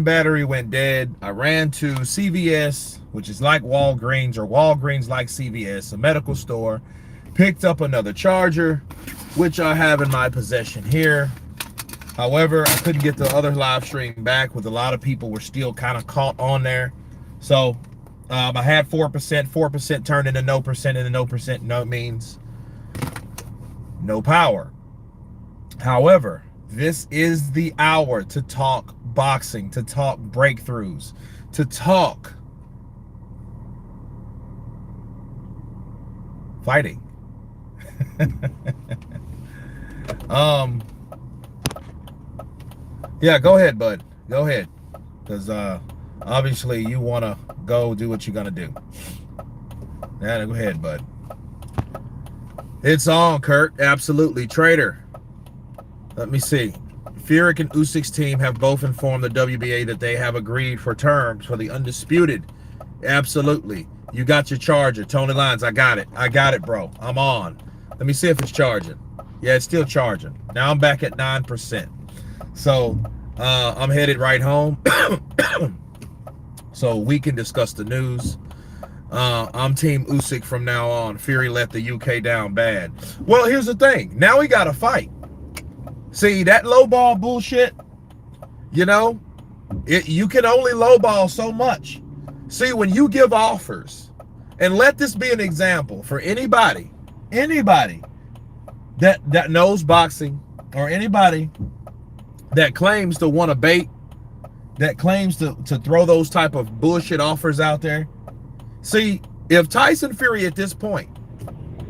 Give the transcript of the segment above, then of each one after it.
battery went dead. I ran to CVS, which is like Walgreens, or Walgreens like CVS, a medical store, picked up another charger, which I have in my possession here. However, I couldn't get the other live stream back, with a lot of people were still kind of caught on there. So I had 4% turned into no percent, and the no percent no means no power. However, this is the hour to talk boxing, to talk breakthroughs, to talk fighting. Yeah, go ahead, bud. Go ahead. Because obviously you want to go do what you're going to do. Yeah, go ahead, bud. It's on, Kurt. Absolutely. Trader. Let me see. Furyk and Usyk's team have both informed the WBA that they have agreed for terms for the undisputed. Absolutely. You got your charger. Tony Lyons, I got it. I got it, bro. I'm on. Let me see if it's charging. Yeah, it's still charging. Now I'm back at 9%. So I'm headed right home so we can discuss the news. I'm Team Usyk from now on. Fury let the UK down bad. Well, here's the thing. Now we got to fight. See, that lowball bullshit, you know, you can only lowball so much. See, when you give offers, and let this be an example for anybody that knows boxing, or anybody that claims to want to bait, that claims to throw those type of bullshit offers out there. See, if Tyson Fury at this point,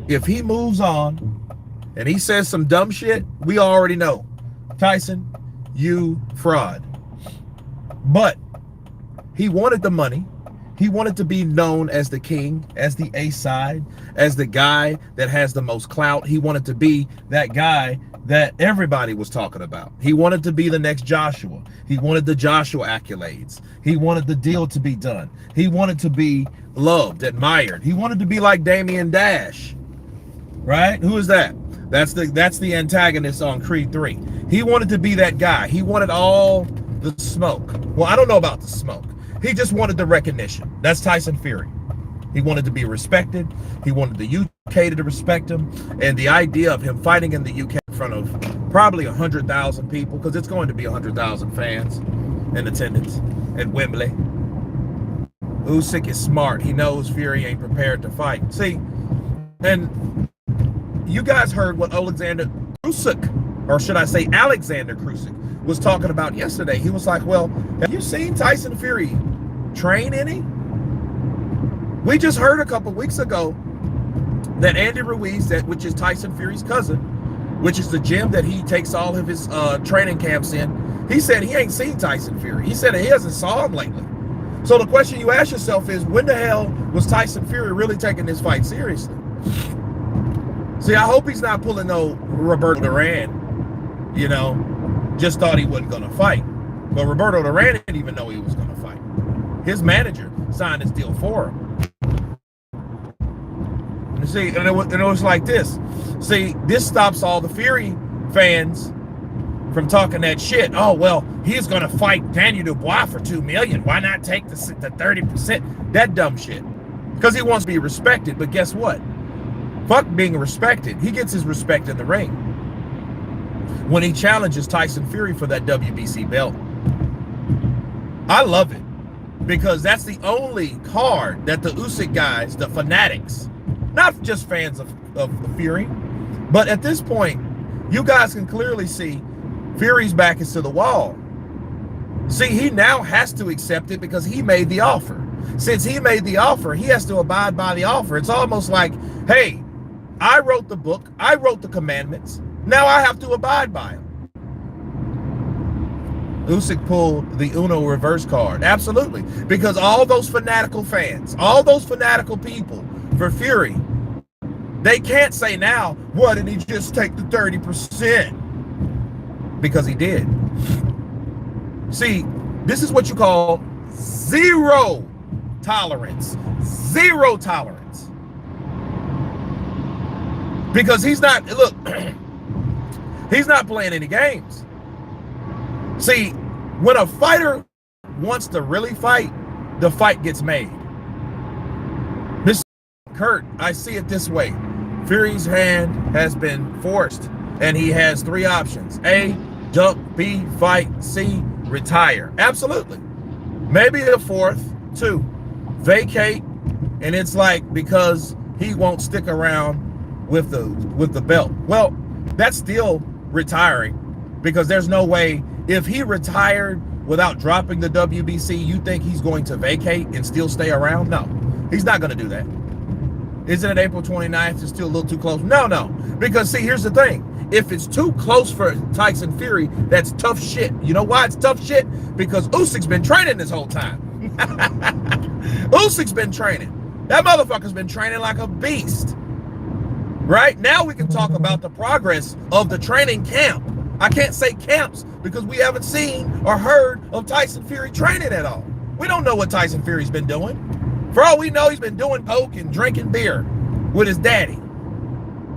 if he moves on and he says some dumb shit, we already know, Tyson, you fraud. But he wanted the money. He wanted to be known as the king, as the A-side, as the guy that has the most clout. He wanted to be that guy that everybody was talking about. He wanted to be the next Joshua. He wanted the Joshua accolades. He wanted the deal to be done. He wanted to be loved, admired. He wanted to be like Damian Dash, right? Who is that? That's the antagonist on Creed 3. He wanted to be that guy. He wanted all the smoke. Well, I don't know about the smoke. He just wanted the recognition. That's Tyson Fury. He wanted to be respected. He wanted the UK to respect him. And the idea of him fighting in the UK in front of probably 100,000 people, because it's going to be 100,000 fans in attendance at Wembley. Usyk is smart. He knows Fury ain't prepared to fight. See, and you guys heard what Oleksandr Usyk, or should I say Alexander Usyk, was talking about yesterday. He was like, well, have you seen Tyson Fury train any? We just heard a couple weeks ago that Andy Ruiz, which is Tyson Fury's cousin, which is the gym that he takes all of his training camps in, he said he ain't seen Tyson Fury. He said he hasn't saw him lately. So the question you ask yourself is, when the hell was Tyson Fury really taking this fight seriously? See, I hope he's not pulling no Roberto Duran, you know, just thought he wasn't going to fight. But Roberto Duran didn't even know he was going to fight. His manager signed his deal for him. You see, and it was like this. See, this stops all the Fury fans from talking that shit. Oh, well, he's going to fight Daniel Dubois for $2 million. Why not take the 30%? That dumb shit. Because he wants to be respected. But guess what? Fuck being respected. He gets his respect in the ring when he challenges Tyson Fury for that WBC belt. I love it, because that's the only card that the Usyk guys, the fanatics, not just fans of Fury, but at this point, you guys can clearly see Fury's back is to the wall. See, he now has to accept it because he made the offer. Since he made the offer, he has to abide by the offer. It's almost like, hey, I wrote the book, I wrote the commandments, now I have to abide by them. Usyk pulled the Uno reverse card. Absolutely. Because all those fanatical fans, all those fanatical people for Fury, they can't say now, what, did he just take the 30%? Because he did. See, this is what you call zero tolerance. Zero tolerance. Because he's not, look, he's not playing any games. See, when a fighter wants to really fight, the fight gets made. Mr. Kurt, I see it this way. Fury's hand has been forced, and he has three options. A, duck. B, fight. C, retire. Absolutely. Maybe a fourth. 2, vacate, and it's like because he won't stick around with the belt. Well, that's still retiring, because there's no way, if he retired without dropping the WBC, you think he's going to vacate and still stay around? No, he's not going to do that. Isn't it April 29th? It's still a little too close. No, because see, here's the thing. If it's too close for Tyson Fury, that's tough shit. You know why it's tough shit? Because Usyk's been training this whole time. Usyk's been training. That motherfucker's been training like a beast. Right? Now we can talk about the progress of the training camp. I can't say camps because we haven't seen or heard of Tyson Fury training at all. We don't know what Tyson Fury's been doing. For all we know, he's been doing coke and drinking beer with his daddy.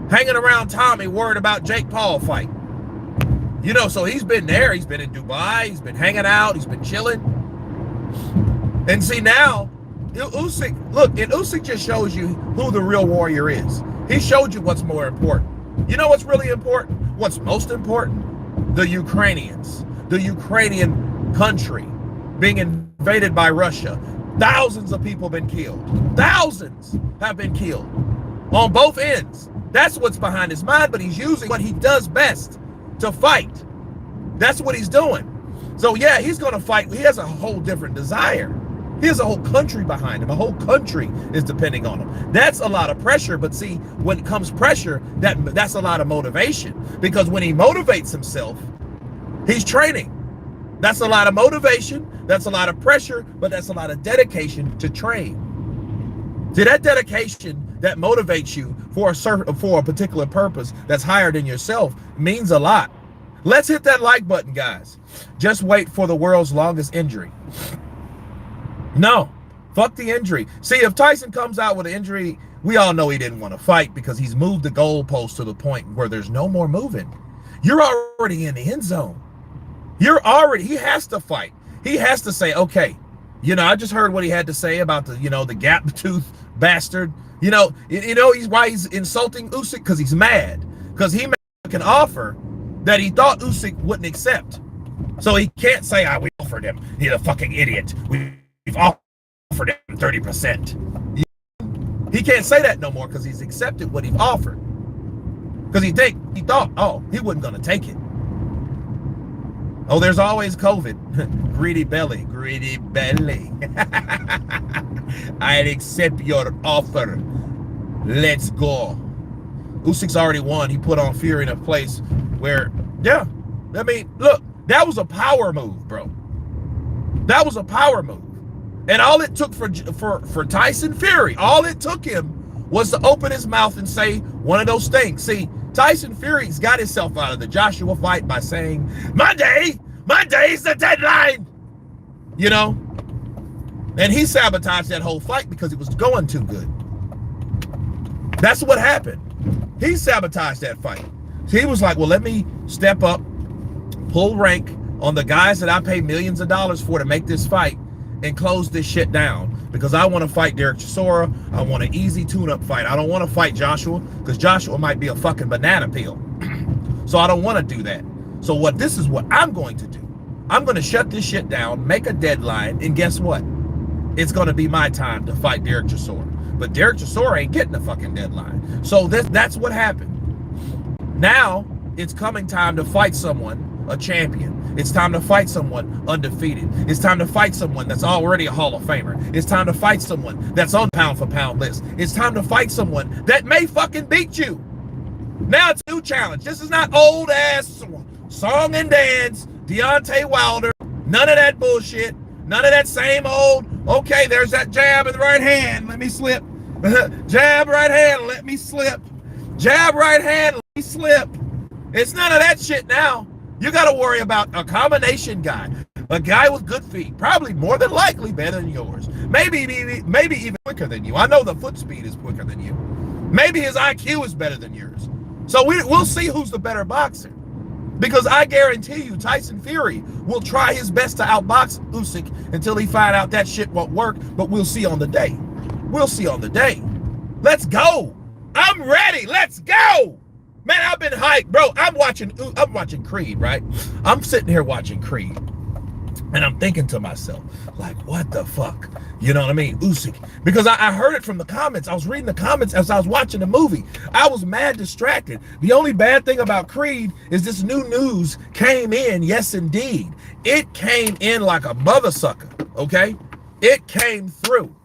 Hanging around Tommy, worried about Jake Paul fight. You know, so he's been there. He's been in Dubai. He's been hanging out. He's been chilling. And see now, Usyk, look, and Usyk just shows you who the real warrior is. He showed you what's more important. You know what's really important? What's most important? The Ukrainians. The Ukrainian country being invaded by Russia. Thousands of people have been killed. Thousands have been killed on both ends. That's what's behind his mind, but he's using what he does best to fight. That's what he's doing. So yeah, he's going to fight. He has a whole different desire. He has a whole country behind him. A whole country is depending on him. That's a lot of pressure, but see, when it comes pressure, that's a lot of motivation, because when he motivates himself, he's training. That's a lot of motivation, that's a lot of pressure, but that's a lot of dedication to train. See, that dedication that motivates you for a particular purpose that's higher than yourself means a lot. Let's hit that like button, guys. Just wait for the world's longest injury. No, fuck the injury. See, if Tyson comes out with an injury, we all know he didn't want to fight because he's moved the goalpost to the point where there's no more moving. You're already in the end zone. He has to fight. He has to say, okay, you know, I just heard what he had to say about the, you know, the gap tooth bastard. You know, why he's insulting Usyk, because he's mad. Because he made an offer that he thought Usyk wouldn't accept. So he can't say, we offered him. He's a fucking idiot. We've offered him 30%. He can't say that no more because he's accepted what he offered. Because he thought, oh, he wasn't going to take it. Oh, there's always COVID. Greedy belly. I'd accept your offer. Let's go. Usyk's already won. He put on Fury in a place where, yeah, I mean, look, that was a power move, bro. That was a power move. And all it took for Tyson Fury, all it took him was to open his mouth and say one of those things. See, Tyson Fury's got himself out of the Joshua fight by saying, Monday's the deadline, you know? And he sabotaged that whole fight because it was going too good. That's what happened. He sabotaged that fight. He was like, well, let me step up, pull rank on the guys that I pay millions of dollars for to make this fight and close this shit down, because I want to fight Derek Chisora. I want an easy tune-up fight. I don't want to fight Joshua because Joshua might be a fucking banana peel. So I don't want to do that. So this is what I'm going to do. I'm going to shut this shit down, make a deadline, and guess what? It's going to be my time to fight Derek Chisora. But Derek Chisora ain't getting a fucking deadline. So that's what happened. Now it's coming time to fight someone, a champion. It's time to fight someone undefeated. It's time to fight someone that's already a Hall of Famer. It's time to fight someone that's on pound for pound list. It's time to fight someone that may fucking beat you. Now it's a new challenge. This is not old ass song and dance, Deontay Wilder. None of that bullshit. None of that same old, okay, there's that jab in the right hand. Let me slip. Jab right hand. Let me slip. Jab right hand. Let me slip. It's none of that shit now. You got to worry about a combination guy, a guy with good feet, probably more than likely better than yours. Maybe even quicker than you. I know the foot speed is quicker than you. Maybe his IQ is better than yours. So we'll see who's the better boxer. Because I guarantee you, Tyson Fury will try his best to outbox Usyk until he find out that shit won't work, but we'll see on the day. We'll see on the day. Let's go. I'm ready. Let's go. Man, I've been hyped, bro. I'm watching Creed, right? I'm sitting here watching Creed, and I'm thinking to myself, like, what the fuck? You know what I mean? Usyk. Because I heard it from the comments. I was reading the comments as I was watching the movie. I was mad distracted. The only bad thing about Creed is this new news came in. Yes, indeed. It came in like a mother sucker, okay? It came through.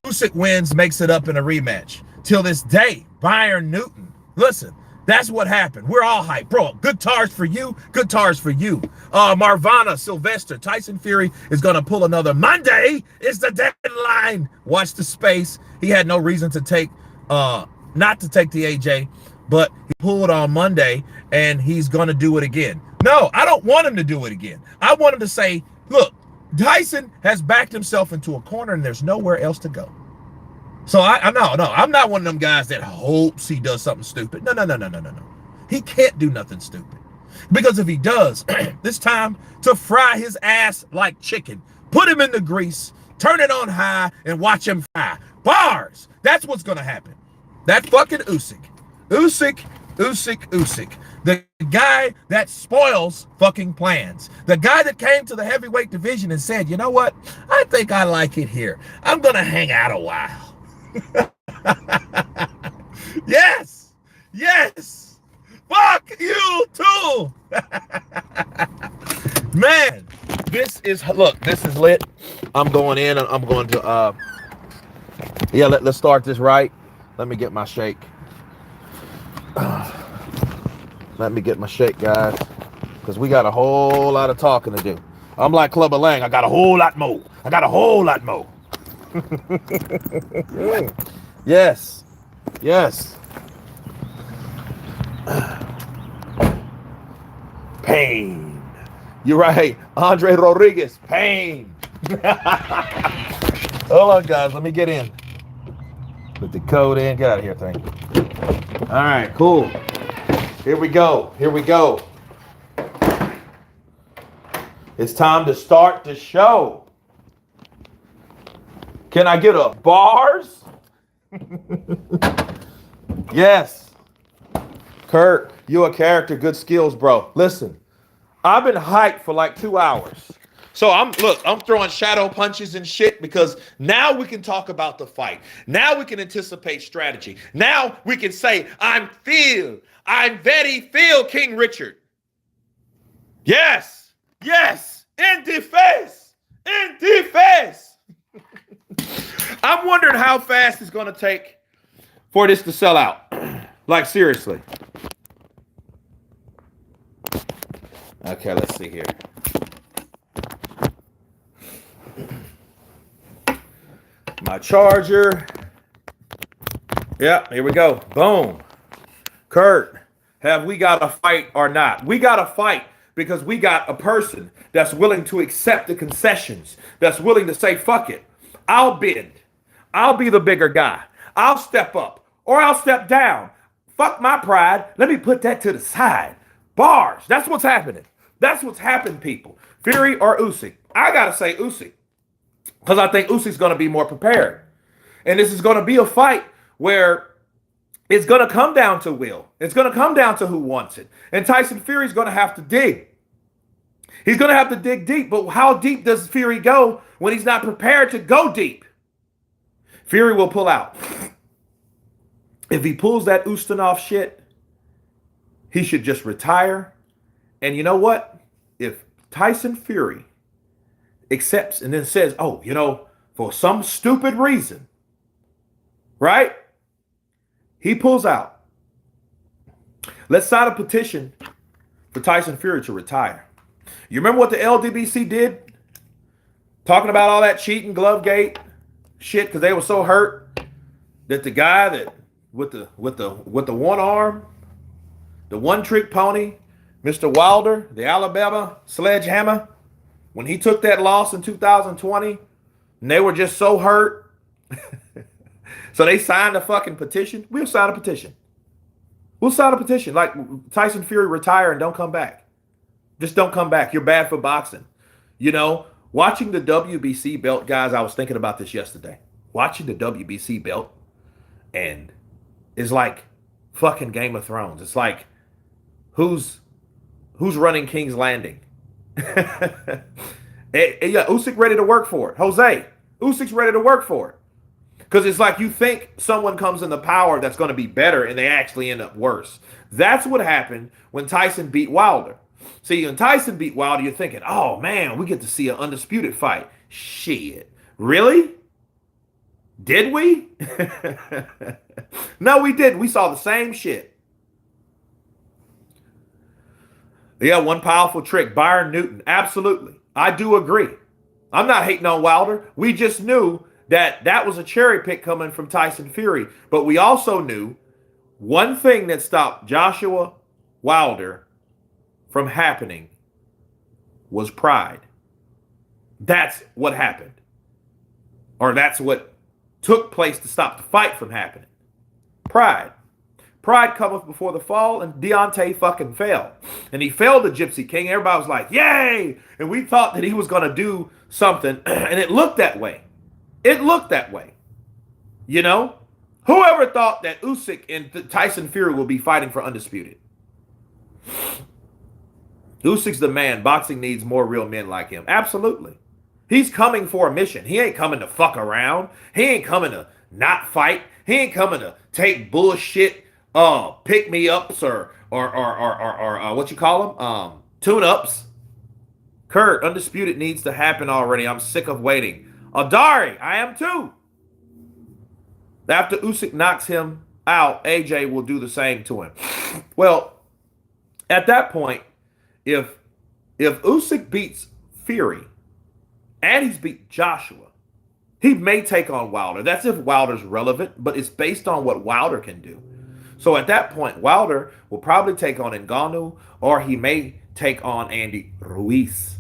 Usyk wins, makes it up in a rematch. Till this day, Bayern Newton. Listen, that's what happened. We're all hyped. Bro, good tars for you. Good tars for you. Marvana, Sylvester, Tyson Fury is going to pull another. Monday is the deadline. Watch the space. He had no reason to take, not to take the AJ, but he pulled on Monday, and he's going to do it again. No, I don't want him to do it again. I want him to say, look, Tyson has backed himself into a corner, and there's nowhere else to go. So I'm not one of them guys that hopes he does something stupid. No. He can't do nothing stupid. Because if he does, it's time to fry his ass like chicken. Put him in the grease, turn it on high, and watch him fry. Bars. That's what's going to happen. That fucking Usyk. The guy that spoils fucking plans. The guy that came to the heavyweight division and said, you know what? I think I like it here. I'm going to hang out a while. Yes. Fuck you too. Man, this is lit. I'm going in and I'm going to let's start this right. Let me get my shake. Let me get my shake, guys, because we got a whole lot of talking to do. I'm like Clubber Lang. I got a whole lot more. Yes. Pain. You're right. Andre Rodriguez. Pain. Hold on, guys. Let me get in. Put the code in. Get out of here, thing. All right, cool. Here we go. It's time to start the show. Can I get a bars? Yes. Kurt, you a character, good skills, bro. Listen, I've been hyped for like 2 hours. So I'm throwing shadow punches and shit because now we can talk about the fight. Now we can anticipate strategy. Now we can say, I'm very Phil King Richard. Yes. In defense. I'm wondering how fast it's going to take for this to sell out. Like, seriously. Okay, let's see here. My charger. Yeah, here we go. Boom. Kurt, have we got a fight or not? We got a fight because we got a person that's willing to accept the concessions, that's willing to say, fuck it. I'll bend. I'll be the bigger guy. I'll step up or I'll step down. Fuck my pride. Let me put that to the side. Bars. That's what's happening. That's what's happened, people. Fury or Usyk? I got to say Usyk because I think Usyk's going to be more prepared. And this is going to be a fight where it's going to come down to will. It's going to come down to who wants it. And Tyson Fury's going to have to dig. He's going to have to dig deep. But how deep does Fury go when he's not prepared to go deep? Fury will pull out. If he pulls that Ustinov shit, he should just retire. And you know what? If Tyson Fury accepts and then says, oh, for some stupid reason, right? He pulls out. Let's sign a petition for Tyson Fury to retire. You remember what the LDBC did? Talking about all that cheating, Glovegate shit, because they were so hurt that the guy that with the one arm, the one trick pony, Mr. Wilder, the Alabama sledgehammer, when he took that loss in 2020, and they were just so hurt. So they signed a fucking petition. We'll sign a petition. Like Tyson Fury retire and don't come back. Just don't come back. You're bad for boxing. You know, watching the WBC belt, guys, I was thinking about this yesterday. Watching the WBC belt and it's like fucking Game of Thrones. It's like who's who's running King's Landing? Yeah, Usyk ready to work for it. Jose, Usyk's ready to work for it. Because it's like you think someone comes in the power that's going to be better and they actually end up worse. That's what happened when Tyson beat Wilder. See, when Tyson beat Wilder, you're thinking, oh man, we get to see an undisputed fight. Shit. Really? Did we? No, we didn't. We saw the same shit. Yeah, one powerful trick. Byron Newton. Absolutely. I do agree. I'm not hating on Wilder. We just knew that that was a cherry pick coming from Tyson Fury. But we also knew one thing that stopped Joshua Wilder from happening was pride. That's what happened. Or that's what took place to stop the fight from happening. Pride. Pride cometh before the fall, and Deontay fucking fell. And he fell to Gypsy King. Everybody was like, yay! And we thought that he was going to do something, and it looked that way. It looked that way. You know? Whoever thought that Usyk and Tyson Fury will be fighting for undisputed? Usyk's the man. Boxing needs more real men like him. Absolutely. He's coming for a mission. He ain't coming to fuck around. He ain't coming to not fight. He ain't coming to take bullshit pick me ups or what you call them? Tune ups. Kurt, undisputed needs to happen already. I'm sick of waiting. Adari, I am too. After Usyk knocks him out, AJ will do the same to him. Well, at that point, if Usyk beats Fury and he's beat Joshua, he may take on Wilder. That's if Wilder's relevant, but it's based on what Wilder can do. So at that point, Wilder will probably take on Ngannou, or he may take on Andy Ruiz.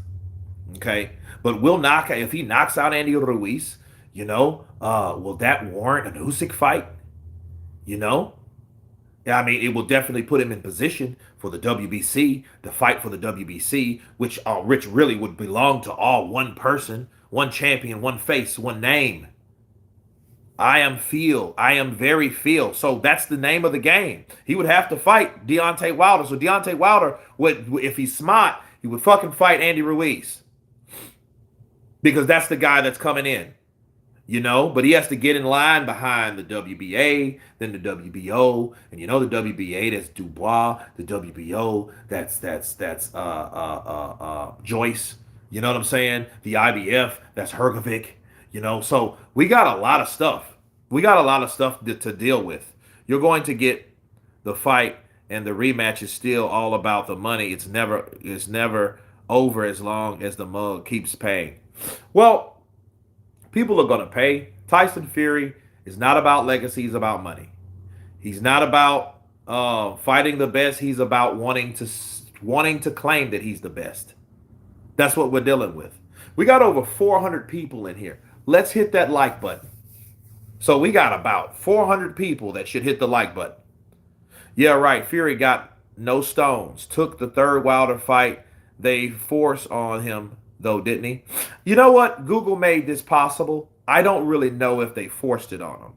Okay, but if he knocks out Andy Ruiz, will that warrant an Usyk fight? You know, yeah, I mean, it will definitely put him in position for the WBC, the fight for the WBC, which really would belong to all one person, one champion, one face, one name. I am very Feel. So that's the name of the game. He would have to fight Deontay Wilder. So Deontay Wilder would, if he's smart, he would fucking fight Andy Ruiz. Because that's the guy that's coming in. But he has to get in line behind the WBA, then the WBO, and the WBA, that's Dubois, the WBO, that's Joyce. You know what I'm saying? The IBF, that's Hergovic. So we got a lot of stuff. We got a lot of stuff to deal with. You're going to get the fight, and the rematch is still all about the money. It's never over as long as the mug keeps paying. Well, people are going to pay. Tyson Fury is not about legacy. He's about money. He's not about fighting the best. He's about wanting to claim that he's the best. That's what we're dealing with. We got over 400 people in here. Let's hit that like button. So we got about 400 people that should hit the like button. Yeah, right. Fury got no stones. Took the third Wilder fight. They forced on him, though, didn't he? You know what? Google made this possible. I don't really know if they forced it on him.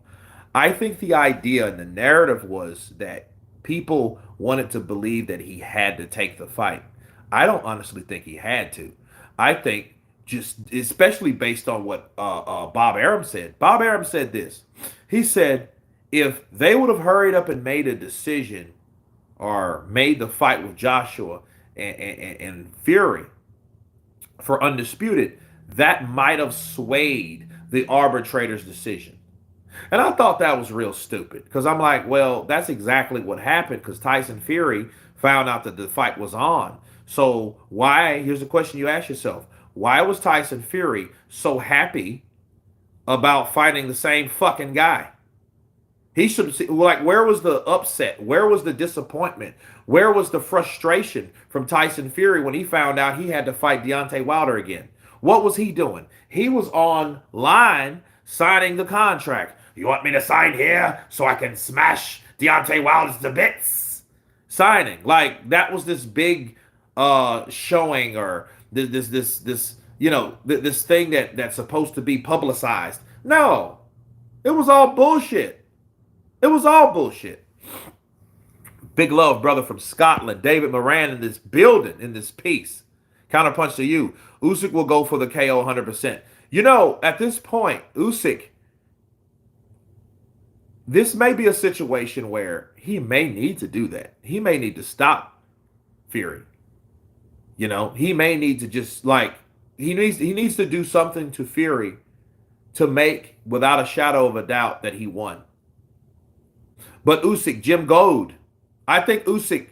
I think the idea and the narrative was that people wanted to believe that he had to take the fight. I don't honestly think he had to. I think just especially based on what Bob Arum said. Bob Arum said this. He said if they would have hurried up and made a decision or made the fight with Joshua and Fury for undisputed, that might have swayed the arbitrator's decision. And I thought that was real stupid because I'm like, well, that's exactly what happened because Tyson Fury found out that the fight was on. So here's the question you ask yourself. Why was Tyson Fury so happy about fighting the same fucking guy? He should see, where was the upset? Where was the disappointment? Where was the frustration from Tyson Fury when he found out he had to fight Deontay Wilder again? What was he doing? He was online signing the contract. You want me to sign here so I can smash Deontay Wilder to bits? Signing. That was this big showing or this this thing that's supposed to be publicized. No, it was all bullshit. It was all bullshit. Big love, brother from Scotland. David Moran in this building, in this piece. Counterpunch to you. Usyk will go for the KO 100%. At this point, Usyk, this may be a situation where he may need to do that. He may need to stop Fury. He may need to just he needs to do something to Fury to make without a shadow of a doubt that he won. But Usyk, Jim Gold, I think Usyk,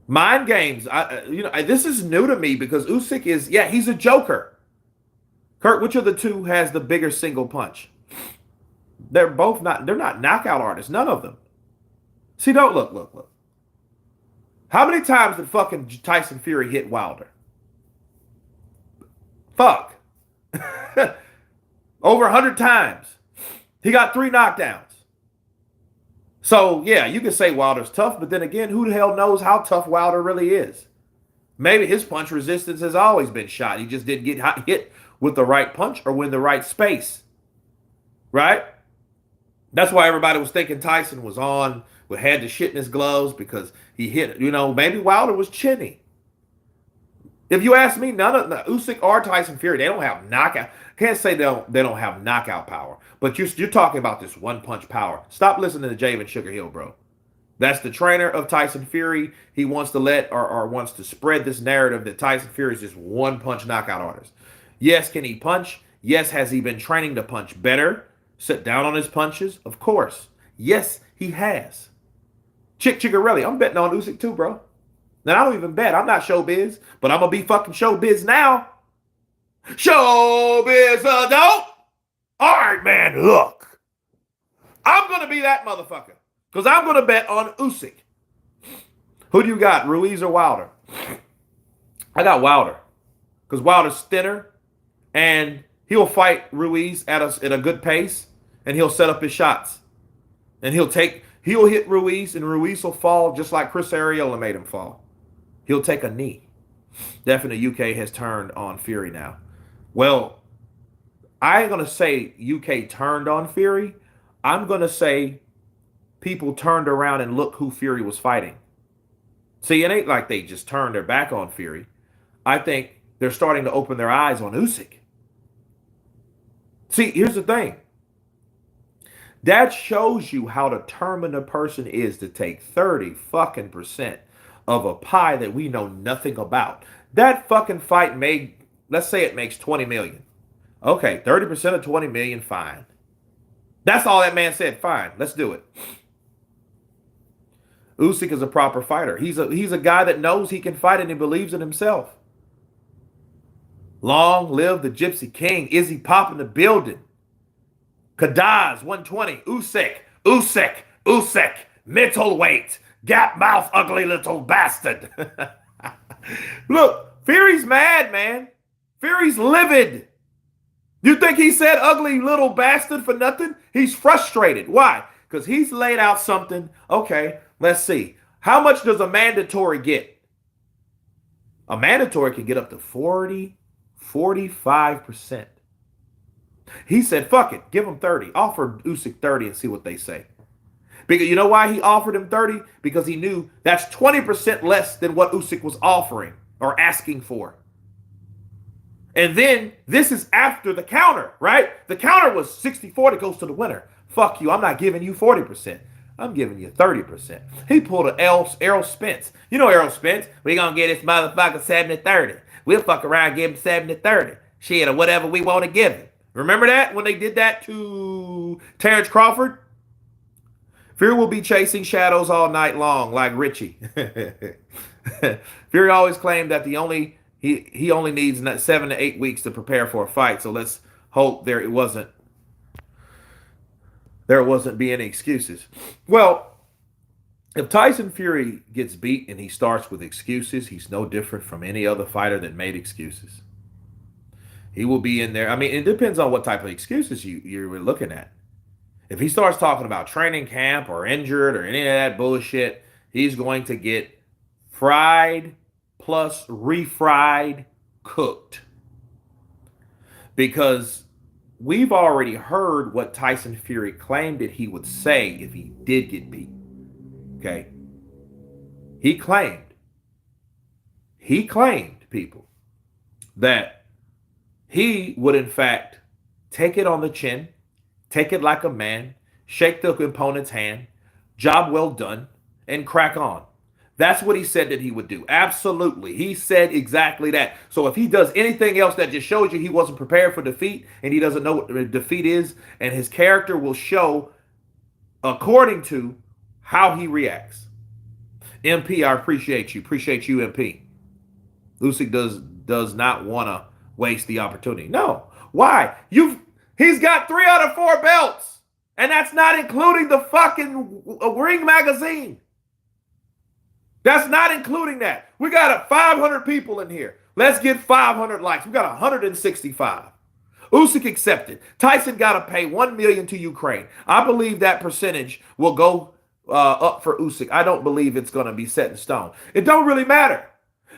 mind games. This is new to me because Usyk he's a joker. Kurt, which of the two has the bigger single punch? They're not knockout artists. None of them. See, don't look. How many times did fucking Tyson Fury hit Wilder? Fuck. Over 100 times. He got 3 knockdowns. So, yeah, you can say Wilder's tough, but then again, who the hell knows how tough Wilder really is? Maybe his punch resistance has always been shot. He just didn't get hit with the right punch or in the right space. Right? That's why everybody was thinking Tyson was had the shit in his gloves because he hit, maybe Wilder was chinny. If you ask me, none of Usyk or Tyson Fury, they don't have knockout. Can't say they don't have knockout power, but you're talking about this one punch power. Stop listening to Javen Sugarhill, bro. That's the trainer of Tyson Fury. He wants to wants to spread this narrative that Tyson Fury is just one punch knockout artist. Yes, can he punch? Yes, has he been training to punch better? Sit down on his punches? Of course. Yes, he has. Chickarelli, I'm betting on Usyk too, bro. Now, I don't even bet. I'm not showbiz, but I'm going to be fucking showbiz now. Showbiz adult. All right, man, look. I'm going to be that motherfucker because I'm going to bet on Usyk. Who do you got, Ruiz or Wilder? I got Wilder because Wilder's thinner and he'll fight Ruiz at a good pace and he'll set up his shots. And he'll hit Ruiz and Ruiz will fall just like Chris Arreola made him fall. He'll take a knee. Definitely UK has turned on Fury now. Well, I ain't going to say UK turned on Fury. I'm going to say people turned around and looked who Fury was fighting. See, it ain't like they just turned their back on Fury. I think they're starting to open their eyes on Usyk. See, here's the thing. That shows you how determined a person is to take 30 fucking percent of a pie that we know nothing about. That fucking fight let's say it makes 20 million. Okay, 30% of 20 million, fine. That's all that man said, fine, let's do it. Usyk is a proper fighter. He's a guy that knows he can fight and he believes in himself. Long live the Gypsy King. Izzy Pop in the building. Kadaz, 120. Usyk. Middleweight. Gap mouth, ugly little bastard. Look, Fury's mad, man. Fury's livid. You think he said ugly little bastard for nothing? He's frustrated. Why? Because he's laid out something. Okay, let's see. How much does a mandatory get? A mandatory can get up to 45%. He said, fuck it, give him 30. Offer Usyk 30 and see what they say. Because you know why he offered him 30? Because he knew that's 20% less than what Usyk was offering or asking for. And then this is after the counter, right? The counter was 64 that goes to the winner. Fuck you, I'm not giving you 40%. I'm giving you 30%. He pulled an Errol Spence. You know Errol Spence? We gonna get this motherfucker 70-30. We'll fuck around and give him 70-30. Shit, or whatever we want to give him. Remember that when they did that to Terrence Crawford? Fury will be chasing shadows all night long, like Richie. Fury always claimed that he only needs 7 to 8 weeks to prepare for a fight. So let's hope there wasn't be any excuses. Well, if Tyson Fury gets beat and he starts with excuses, he's no different from any other fighter that made excuses. He will be in there. I mean, it depends on what type of excuses you're looking at. If he starts talking about training camp or injured or any of that bullshit, he's going to get fried plus refried cooked. Because we've already heard what Tyson Fury claimed that he would say if he did get beat. Okay? He claimed, people, that he would in fact take it on the chin, take it like a man, shake the opponent's hand, job well done, and crack on. That's what he said that he would do. Absolutely. He said exactly that. So if he does anything else that just shows you he wasn't prepared for defeat and he doesn't know what defeat is, and his character will show according to how he reacts. MP, I appreciate you. Appreciate you, MP. Usyk does not want to waste the opportunity. No. Why? He's got 3 out of 4 belts. And that's not including the fucking ring magazine. That's not including that. We got 500 people in here. Let's get 500 likes. We got 165. Usyk accepted. Tyson got to pay $1 million to Ukraine. I believe that percentage will go up for Usyk. I don't believe it's going to be set in stone. It don't really matter,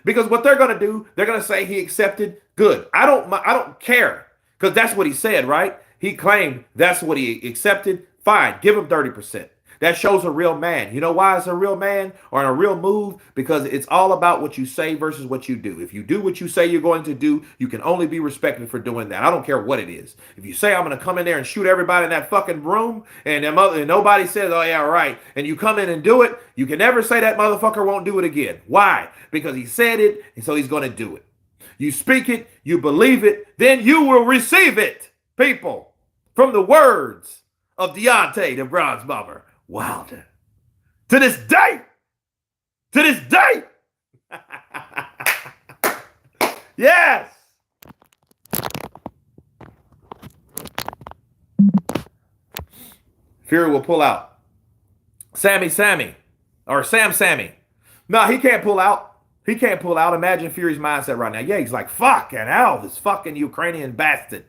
because what they're going to do, they're going to say he accepted. Good. I don't care, because that's what he said, right? He claimed that's what he accepted. Fine. Give him 30%. That shows a real man. You know why it's a real man or a real move? Because it's all about what you say versus what you do. If you do what you say you're going to do, you can only be respected for doing that. I don't care what it is. If you say I'm going to come in there and shoot everybody in that fucking room, and nobody says, oh yeah, right, and you come in and do it, you can never say that motherfucker won't do it again. Why? Because he said it, and so he's going to do it. You speak it, you believe it, then you will receive it, people. From the words of Deontay the Bronze Bomber Wilder. To this day. Yes. Fury will pull out. Sammy. Or Sammy. No, he can't pull out. Imagine Fury's mindset right now. Yeah, he's like, fucking hell, this fucking Ukrainian bastard.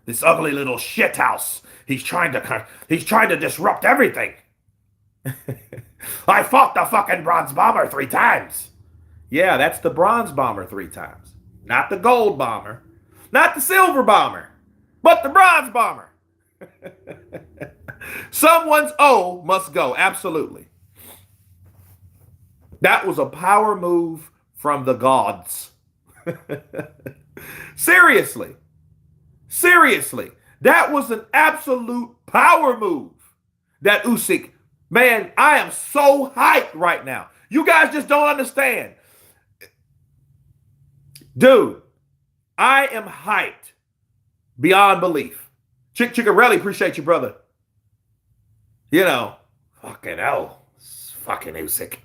This ugly little shithouse. He's trying to disrupt everything. I fought the fucking Bronze Bomber 3 times. Yeah, that's the Bronze Bomber 3 times. Not the Gold Bomber. Not the Silver Bomber. But the Bronze Bomber. Someone's O must go. Absolutely. That was a power move from the gods. Seriously. That was an absolute power move. That Usyk, man, I am so hyped right now. You guys just don't understand. Dude, I am hyped beyond belief. Chickarelli, appreciate you, brother. You know, fucking hell, fucking Usyk.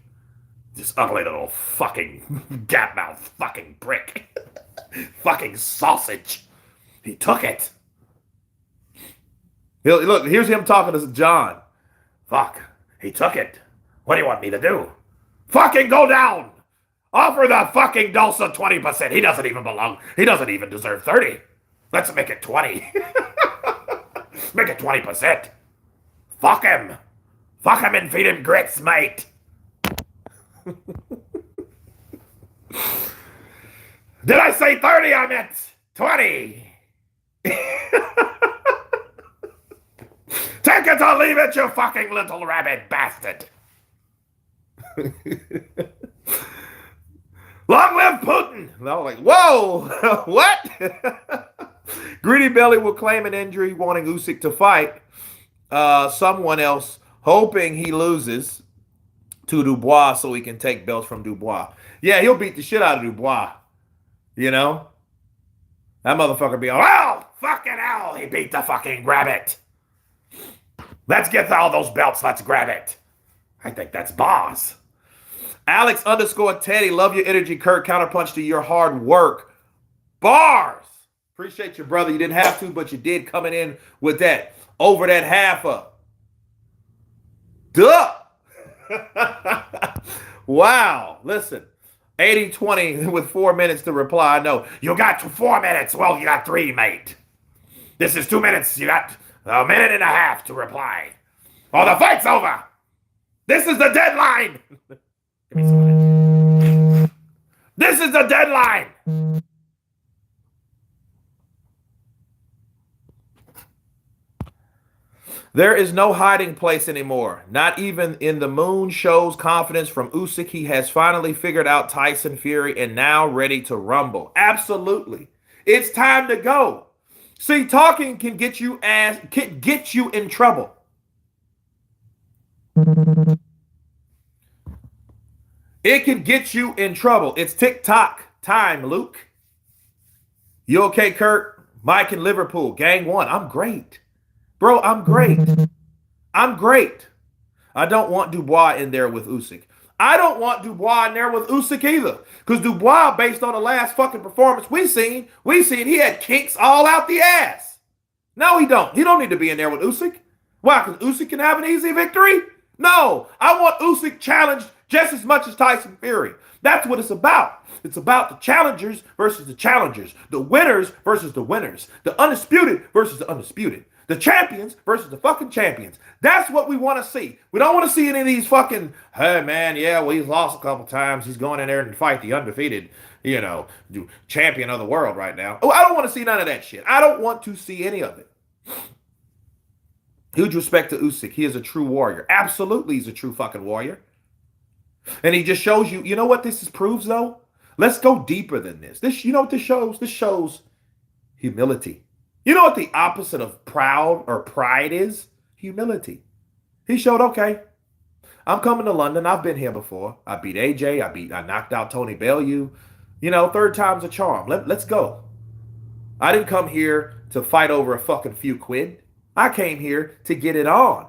This ugly little fucking gap mouth fucking brick. Fucking sausage. He took it. Look, here's him talking to John. Fuck, he took it. What do you want me to do? Fucking go down. Offer the fucking Dulce 20%. He doesn't even belong. He doesn't even deserve 30. Let's make it 20. Make it 20%. Fuck him. Fuck him and feed him grits, mate. Did I say 30? I meant 20. Take it or leave it, you fucking little rabbit bastard. Long live Putin. And I was like, whoa, what? Greedy Belly will claim an injury, wanting Usyk to fight someone else, hoping he loses to Dubois so he can take belts from Dubois. Yeah, he'll beat the shit out of Dubois. You know? That motherfucker be all, oh, fucking hell, he beat the fucking rabbit. Let's get all those belts, let's grab it. I think that's boss. Alex_Teddy, love your energy, Kurt. Counterpunch to your hard work. Bars. Appreciate you, brother. You didn't have to, but you did coming in with that. Over that half up. Duh. Wow. Listen. 80-20 with 4 minutes to reply. No, you got 4 minutes. Well, you got 3, mate. This is 2 minutes. You got a minute and a half to reply. Oh, the fight's over. This is the deadline. Give me some of that. This is the deadline. There is no hiding place anymore. Not even in the moon shows confidence from Usyk. He has finally figured out Tyson Fury and now ready to rumble. Absolutely. It's time to go. See, talking can get you in trouble. It can get you in trouble. It's tick-tock time, Luke. You okay, Kurt? Mike in Liverpool, gang one. I'm great. Bro, I'm great. I'm great. I don't want Dubois in there with Usyk. I don't want Dubois in there with Usyk either. Because Dubois, based on the last fucking performance we seen he had kinks all out the ass. No, he don't. He don't need to be in there with Usyk. Why? Because Usyk can have an easy victory? No. I want Usyk challenged just as much as Tyson Fury. That's what it's about. It's about the challengers versus the challengers. The winners versus the winners. The undisputed versus the undisputed. The champions versus the fucking champions. That's what we want to see. We don't want to see any of these fucking, hey man, yeah, well, he's lost a couple times. He's going in there and fight the undefeated, champion of the world right now. Oh, I don't want to see none of that shit. I don't want to see any of it. Huge respect to Usyk. He is a true warrior. Absolutely, he's a true fucking warrior. And he just shows you, you know what this proves though? Let's go deeper than this. You know what this shows? This shows humility. You know what the opposite of proud or pride is? Humility. He showed, okay, I'm coming to London. I've been here before. I beat AJ. I knocked out Tony Bellew. Third time's a charm. Let's go. I didn't come here to fight over a fucking few quid. I came here to get it on.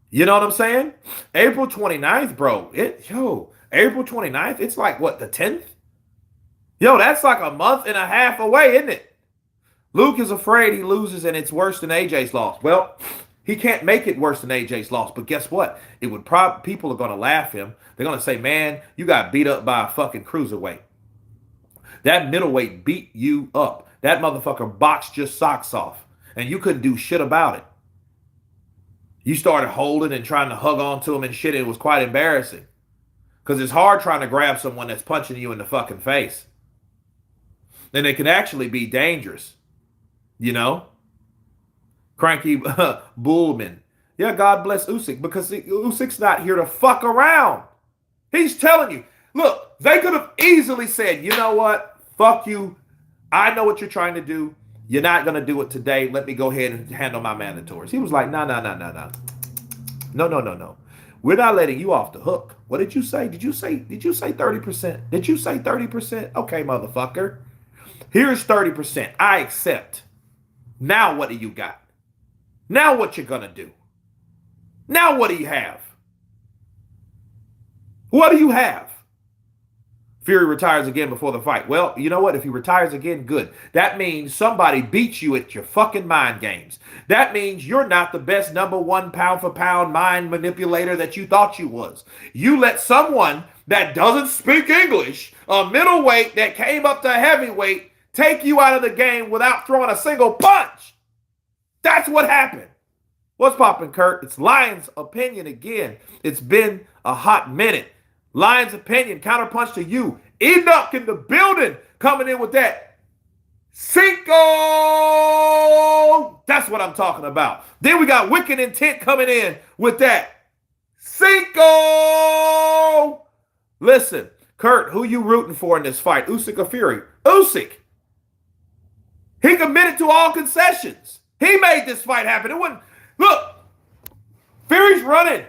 You know what I'm saying? April 29th, bro. April 29th, it's like, what, the 10th? Yo, that's like a month and a half away, isn't it? Luke is afraid he loses and it's worse than AJ's loss. Well, he can't make it worse than AJ's loss, but guess what? People are going to laugh him. They're going to say, man, you got beat up by a fucking cruiserweight. That middleweight beat you up. That motherfucker boxed your socks off, and you couldn't do shit about it. You started holding and trying to hug on to him and shit, and it was quite embarrassing. Because it's hard trying to grab someone that's punching you in the fucking face. And it can actually be dangerous. Cranky Bullman. Yeah, God bless Usyk, because Usyk's not here to fuck around. He's telling you, look, they could have easily said, you know what? Fuck you. I know what you're trying to do. You're not going to do it today. Let me go ahead and handle my mandatories. He was like, no. No. We're not letting you off the hook. What did you say? Did you say 30%? Did you say 30%? Okay, motherfucker. Here's 30%. I accept. Now what do you got? Now what you gonna do? Now what do you have? What do you have? Fury retires again before the fight. Well, you know what? If he retires again, good. That means somebody beats you at your fucking mind games. That means you're not the best number one pound for pound mind manipulator that you thought you was. You let someone that doesn't speak English, a middleweight that came up to heavyweight, take you out of the game without throwing a single punch. That's what happened. What's poppin', Kurt? It's Lion's Opinion again. It's been a hot minute. Lion's Opinion, counterpunch to you. Enoch in the building, coming in with that Cinco. That's what I'm talking about. Then we got Wicked Intent coming in with that Cinco. Listen, Kurt, who you rooting for in this fight? Usyk or Fury? Usyk. He committed to all concessions. He made this fight happen. It wouldn't. Look, Fury's running.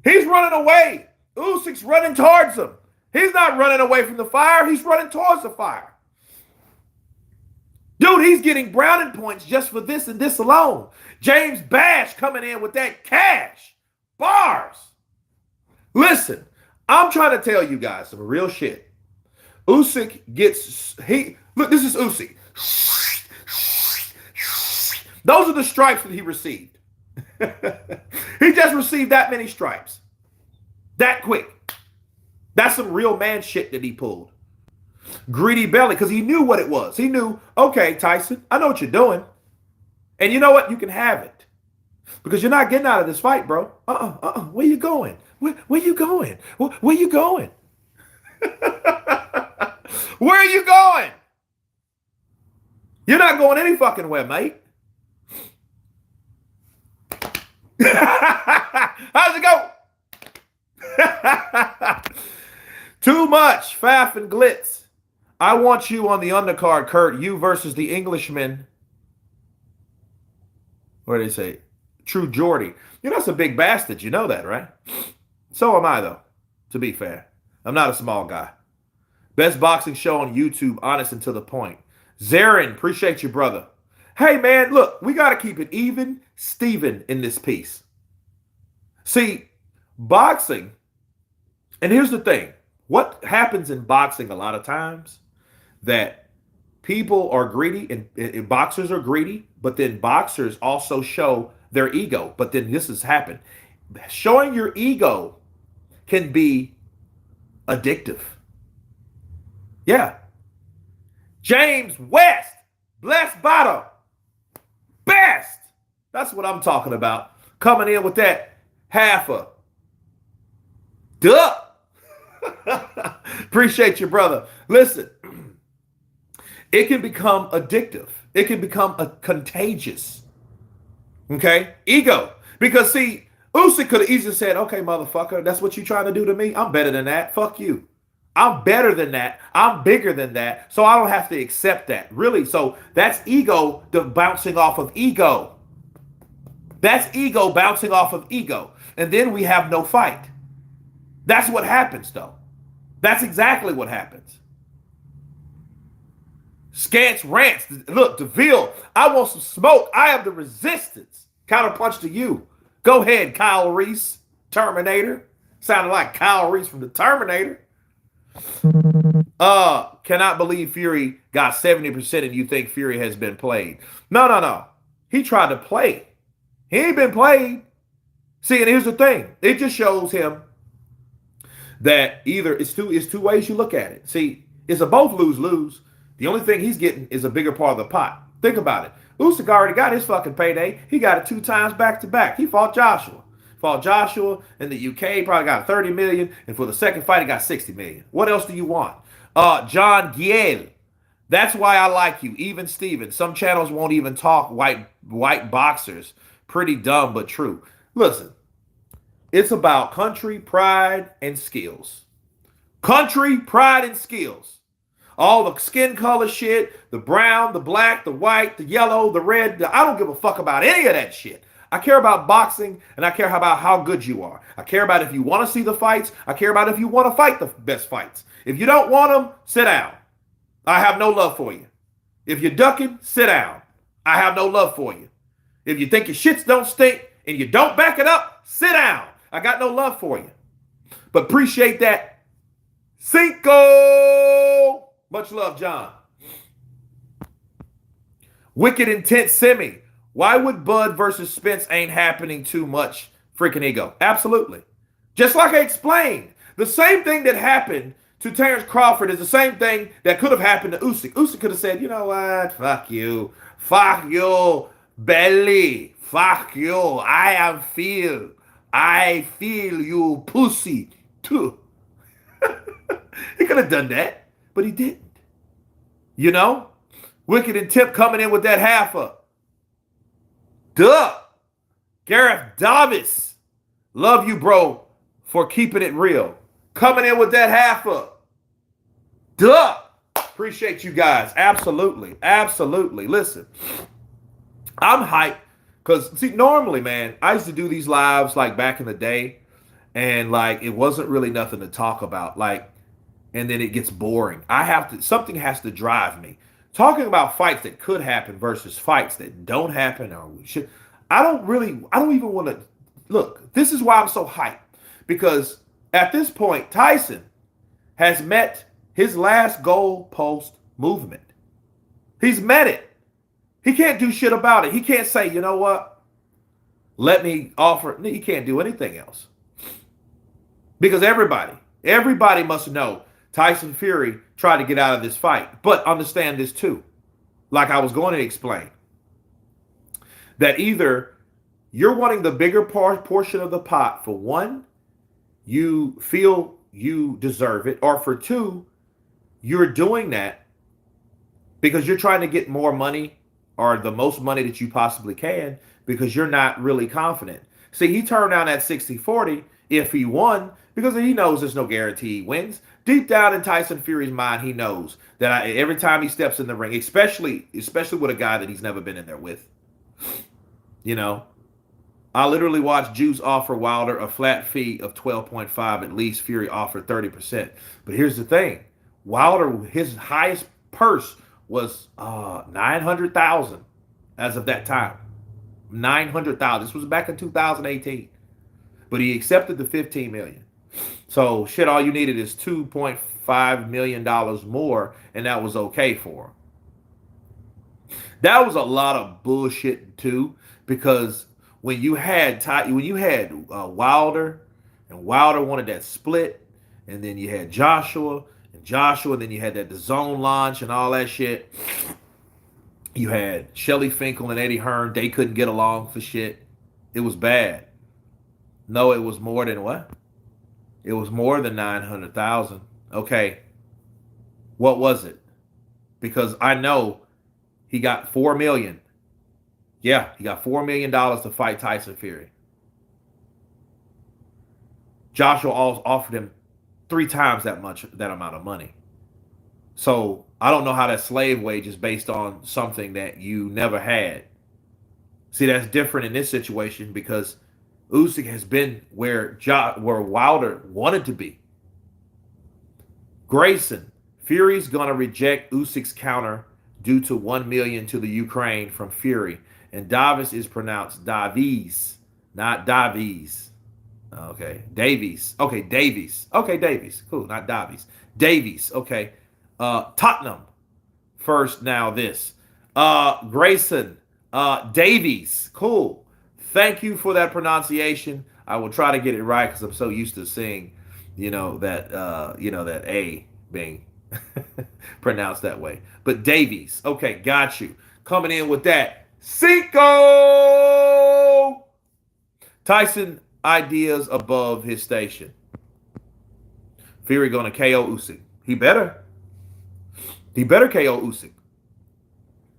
He's running away. Usyk's running towards him. He's not running away from the fire. He's running towards the fire. Dude, he's getting browning points just for this and this alone. James Bash coming in with that cash. Bars. Listen, I'm trying to tell you guys some real shit. Usyk look, this is Usyk. Those are the stripes that he received. He just received that many stripes. That quick. That's some real man shit that he pulled. Greedy belly, because he knew what it was. He knew, okay, Tyson, I know what you're doing. And you know what? You can have it. Because you're not getting out of this fight, bro. Where you going? Where you going? Where you going? Where are you going? You're not going any fucking where, mate. How's it go? Too much faff and glitz. I want you on the undercard, Kurt. You versus the Englishman. What did they say? True Geordie. You know, that's a big bastard. You know that, right? So am I, though, to be fair. I'm not a small guy. Best boxing show on YouTube, honest and to the point. Zarin, appreciate you, brother. Hey, man, look, we got to keep it even, Steven, in this piece. See, boxing, and here's the thing. What happens in boxing a lot of times, that people are greedy, and boxers are greedy, but then boxers also show their ego. But then this has happened. Showing your ego can be addictive. Yeah. James West, blessed bottom, best. That's what I'm talking about. Coming in with that half a duh. Appreciate you, brother. Listen, it can become addictive. It can become contagious. Okay? Ego. Because see, Usyk could have easily said, okay, motherfucker, that's what you trying to do to me? I'm better than that. Fuck you. I'm better than that. I'm bigger than that. So I don't have to accept that. Really. So that's ego bouncing off of ego. That's ego bouncing off of ego. And then we have no fight. That's what happens, though. That's exactly what happens. Scance rants. Look, DeVille, I want some smoke. I am the resistance. Counterpunch to you. Go ahead, Kyle Reese, Terminator. Sounded like Kyle Reese from the Terminator. Cannot believe Fury got 70% and you think Fury has been played. No. He tried to play. He ain't been played. See, and here's the thing. It just shows him that either it's two ways you look at it. See, it's a both lose-lose. The only thing he's getting is a bigger part of the pot. Think about it. Usyk already got his fucking payday. He got it 2 times back-to-back. He fought Joshua. In the UK, probably got 30 million, and for the second fight, he got 60 million. What else do you want? John Giel. That's why I like you. Even Steven. Some channels won't even talk white boxers. Pretty dumb, but true. Listen, it's about country, pride, and skills. Country, pride, and skills. All the skin color shit, the brown, the black, the white, the yellow, the red. I don't give a fuck about any of that shit. I care about boxing, and I care about how good you are. I care about if you want to see the fights. I care about if you want to fight the best fights. If you don't want them, sit down. I have no love for you. If you're ducking, sit down. I have no love for you. If you think your shits don't stink and you don't back it up, sit down. I got no love for you. But appreciate that. Cinco. Much love, John. Wicked Intent Semi. Why would Bud versus Spence ain't happening too much freaking ego? Absolutely. Just like I explained, the same thing that happened to Terrence Crawford is the same thing that could have happened to Usyk. Usyk could have said, you know what? Fuck you. Fuck you, belly. Fuck you. I feel you, pussy, too. He could have done that, but he didn't. You know? Wicked and Tip coming in with that half up. Duh. Gareth Davis. Love you, bro, for keeping it real. Coming in with that half up. Duh. Appreciate you guys. Absolutely. Absolutely. Listen, I'm hyped because, see, normally, man, I used to do these lives like back in the day, and like it wasn't really nothing to talk about. Like, and then it gets boring. Something has to drive me. Talking about fights that could happen versus fights that don't happen or should. I don't even want to. Look, this is why I'm so hyped. Because at this point, Tyson has met his last goal post movement. He's met it. He can't do shit about it. He can't say, you know what? Let me offer. He can't do anything else. Because everybody must know Tyson Fury tried to get out of this fight. But understand this too, like I was going to explain, that either you're wanting the bigger portion of the pot for one, you feel you deserve it, or for two, you're doing that because you're trying to get more money or the most money that you possibly can because you're not really confident. See, he turned down that 60-40 if he won because he knows there's no guarantee he wins. Deep down in Tyson Fury's mind, he knows that every time he steps in the ring, especially with a guy that he's never been in there with, you know, I literally watched Juice offer Wilder a flat fee of 12.5. At least Fury offered 30%. But here's the thing. Wilder, his highest purse was 900,000 as of that time. 900,000. This was back in 2018. But he accepted the 15 million. So shit, all you needed is 2.5 million dollars more, and that was okay for him. That was a lot of bullshit too, because when you had Wilder, and Wilder wanted that split, and then you had Joshua, and then you had that DAZN launch and all that shit. You had Shelly Finkel and Eddie Hearn. They couldn't get along for shit. It was bad. No, it was more than what? It was more than 900,000. Okay. What was it? Because I know he got $4 million. Yeah, he got $4 million to fight Tyson Fury. Joshua offered him 3 times that amount of money. So I don't know how that slave wage is based on something that you never had. See, that's different in this situation because Usyk has been where Wilder wanted to be. Grayson, Fury's gonna reject Usyk's counter due to $1 million to the Ukraine from Fury, and Davis is pronounced Davies, not Davies. Okay, Davies. Okay, Davies. Okay, Davies. Cool, not Davies. Davies. Okay. Tottenham. First, now this. Grayson. Davies. Cool. Thank you for that pronunciation. I will try to get it right because I'm so used to seeing, that A being pronounced that way. But Davies. Okay, got you. Coming in with that. Cinco. Tyson ideas above his station. Fury gonna KO Usyk. He better. He better KO Usyk.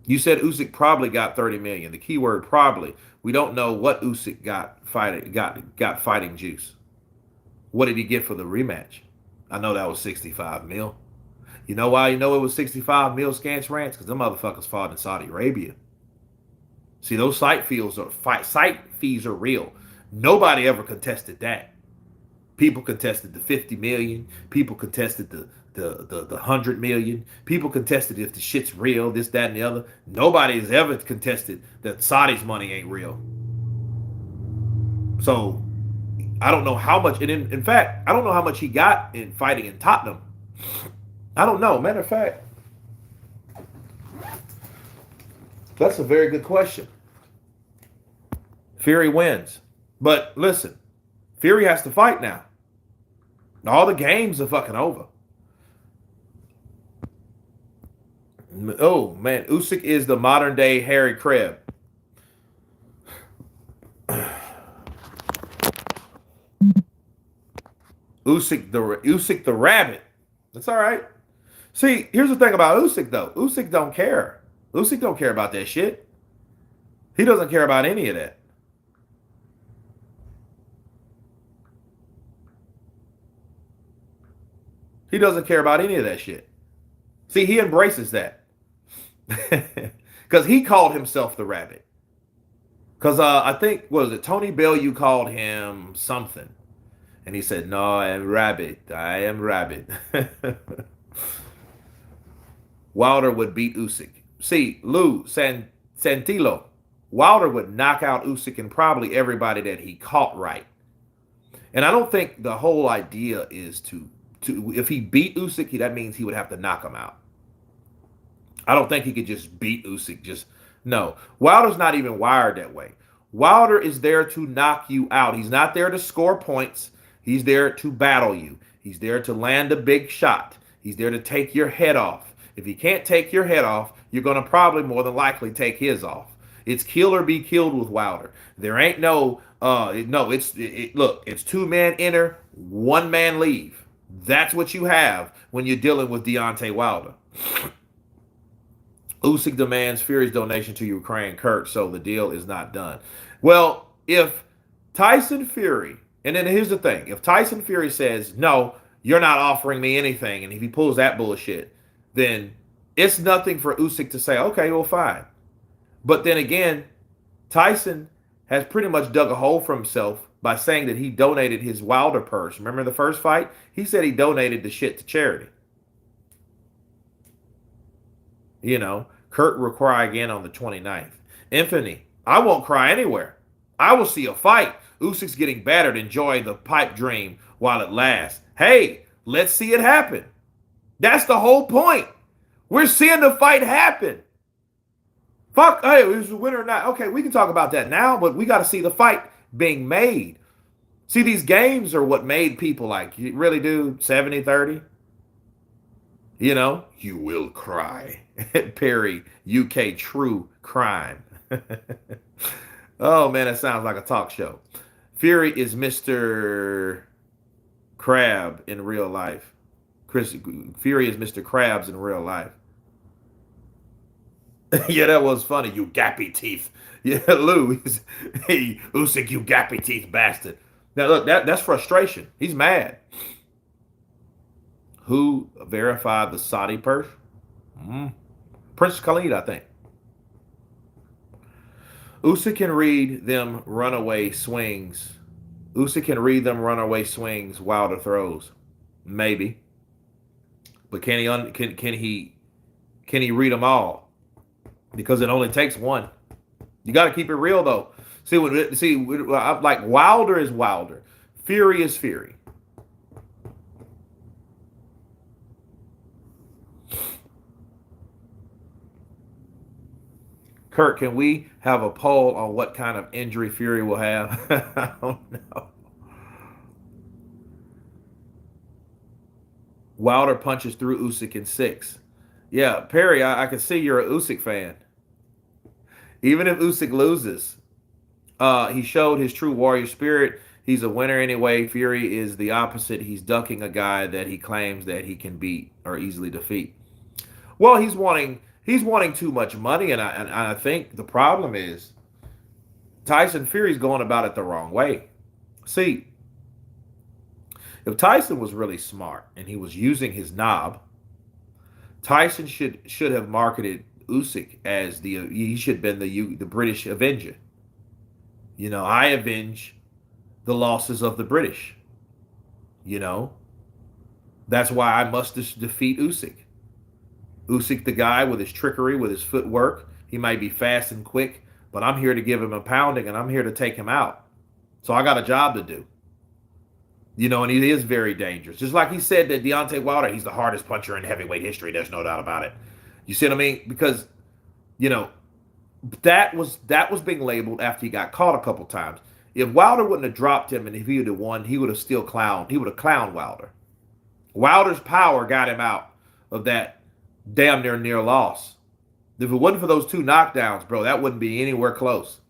You said Usyk probably got 30 million. The key word probably. We don't know what Usyk got fighting Juice. What did he get for the rematch? I know that was 65 mil. You know why you know it was 65 mil, Scance Ranch? Because them motherfuckers fought in Saudi Arabia. See, those site fees are real. Nobody ever contested that. People contested the 50 million. People contested the 100 million. People contested if the shit's real, this, that, and the other. Nobody has ever contested that Saudi's money ain't real. So I don't know how much. And in fact, I don't know how much he got in fighting in Tottenham. I don't know. Matter of fact, that's a very good question. Fury wins. But listen, Fury has to fight now. All the games are fucking over. Oh, man. Usyk is the modern day Harry Kreb. Usyk the rabbit. That's all right. See, here's the thing about Usyk, though. Usyk don't care. Usyk don't care about that shit. He doesn't care about any of that. He doesn't care about any of that shit. See, he embraces that. Because he called himself the rabbit. Because I think, what was it, Tony Bellew called him something. And he said, no, I am rabbit. I am rabbit. Wilder would beat Usyk. See, Santillo, Wilder would knock out Usyk and probably everybody that he caught right. And I don't think the whole idea is to if he beat Usyk, that means he would have to knock him out. I don't think he could just beat Usyk. No. Wilder's not even wired that way. Wilder is there to knock you out. He's not there to score points. He's there to battle you. He's there to land a big shot. He's there to take your head off. If he can't take your head off, you're going to probably more than likely take his off. It's kill or be killed with Wilder. There ain't look, it's 2 men enter, 1 man leave. That's what you have when you're dealing with Deontay Wilder. Usyk demands Fury's donation to Ukraine, Kurt, so the deal is not done. Well, if Tyson Fury, and then here's the thing, if Tyson Fury says, no, you're not offering me anything, and if he pulls that bullshit, then it's nothing for Usyk to say, okay, well, fine. But then again, Tyson has pretty much dug a hole for himself by saying that he donated his Wilder purse. Remember the first fight? He said he donated the shit to charity. You know, Kurt will cry again on the 29th. Infinity, I won't cry anywhere. I will see a fight. Usyk's getting battered. Enjoy the pipe dream while it lasts. Hey, let's see it happen. That's the whole point. We're seeing the fight happen. Fuck, hey, it was a winner or not. Okay, we can talk about that now, but we got to see the fight being made. See, these games are what made people like, you really do 70-30? You know, you will cry. Perry, UK true crime. Oh, man, that sounds like a talk show. Fury is Mr. Crab in real life. Fury is Mr. Krabs in real life. Yeah, that was funny. You gappy teeth. Yeah, Lou. Hey, Usyk, you gappy teeth bastard. Now look, that's frustration. He's mad. Who verified the Saudi purse? Prince Khalid, I think. Usyk can read them runaway swings. Usyk can read them runaway swings. Wilder throws, maybe. But can he read them all? Because it only takes one. You got to keep it real though. Like Wilder is Wilder, Fury is Fury. Kurt, can we have a poll on what kind of injury Fury will have? I don't know. Wilder punches through Usyk in 6. Yeah, Perry, I can see you're a Usyk fan. Even if Usyk loses, he showed his true warrior spirit. He's a winner anyway. Fury is the opposite. He's ducking a guy that he claims that he can beat or easily defeat. Well, he's wanting too much money, and I think the problem is Tyson Fury's going about it the wrong way. See, if Tyson was really smart and he was using his knob, Tyson should have marketed Usyk as he should have been the British Avenger. You know, I avenge the losses of the British. You know, that's why I must defeat Usyk. Usyk, the guy with his trickery, with his footwork, he might be fast and quick, but I'm here to give him a pounding and I'm here to take him out. So I got a job to do. You know, and he is very dangerous. Just like he said that Deontay Wilder, he's the hardest puncher in heavyweight history. There's no doubt about it. You see what I mean? Because, you know, that was being labeled after he got caught a couple times. If Wilder wouldn't have dropped him and if he would have won, he would have still clowned. He would have clowned Wilder. Wilder's power got him out of that damn near loss. If it wasn't for those 2 knockdowns, bro, that wouldn't be anywhere close.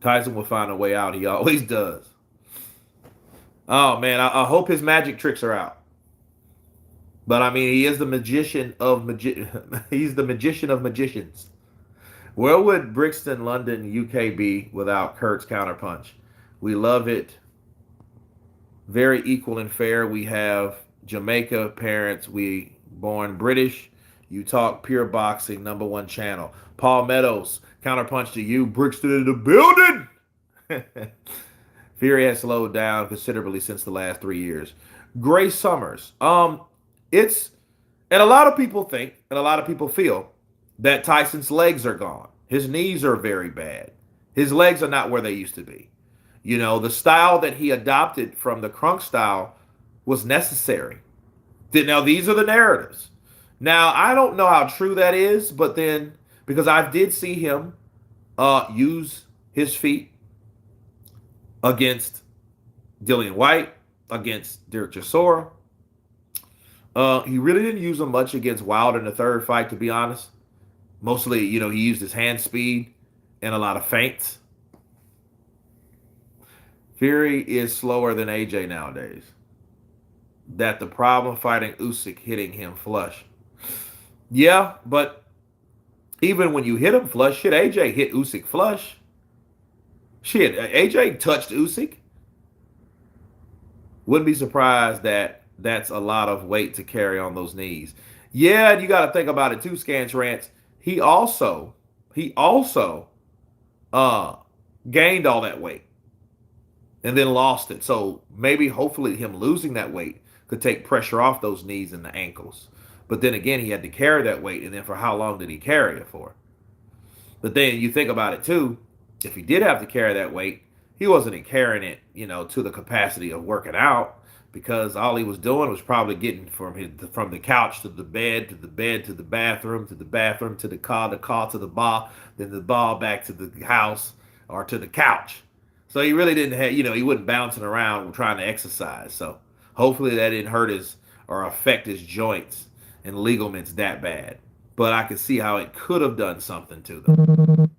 Tyson will find a way out. He always does. Oh, man, I hope his magic tricks are out. But, I mean, he is the magician of he's the magician of magicians. Where would Brixton, London, UK be without Kurt's counterpunch? We love it. Very equal and fair. We have Jamaica parents. We born British. You talk pure boxing, #1 channel. Paul Meadows, counterpunch to you. Brixton in the building. Fury has slowed down considerably since the last 3 years. Gray Summers. It's, and a lot of people think, and a lot of people feel that Tyson's legs are gone. His knees are very bad. His legs are not where they used to be. You know, the style that he adopted from the Crunk style was necessary. Now, these are the narratives. Now, I don't know how true that is, but then, because I did see him use his feet against Dillian White, against Derek Chisora. He really didn't use them much against Wilder in the 3rd fight, to be honest. Mostly, you know, he used his hand speed and a lot of feints. Fury is slower than AJ nowadays. That the problem fighting Usyk hitting him flush. Yeah, but even when you hit him flush, shit, AJ hit Usyk flush. Shit, AJ touched Usyk. Wouldn't be surprised that that's a lot of weight to carry on those knees. Yeah, you got to think about it too, Scans Rants. He also uh gained all that weight and then lost it. So maybe hopefully him losing that weight could take pressure off those knees and the ankles. But then again, he had to carry that weight, and then for how long did he carry it for? But then you think about it too, if he did have to carry that weight, he wasn't carrying it, to the capacity of working out, because all he was doing was probably getting from the couch to the bed, to the bed to the bathroom, to the bathroom to the car to the bar, then the bar back to the house or to the couch. So he really didn't have, he wasn't bouncing around trying to exercise. So hopefully that didn't hurt his or affect his joints and ligaments that bad. But I could see how it could have done something to them.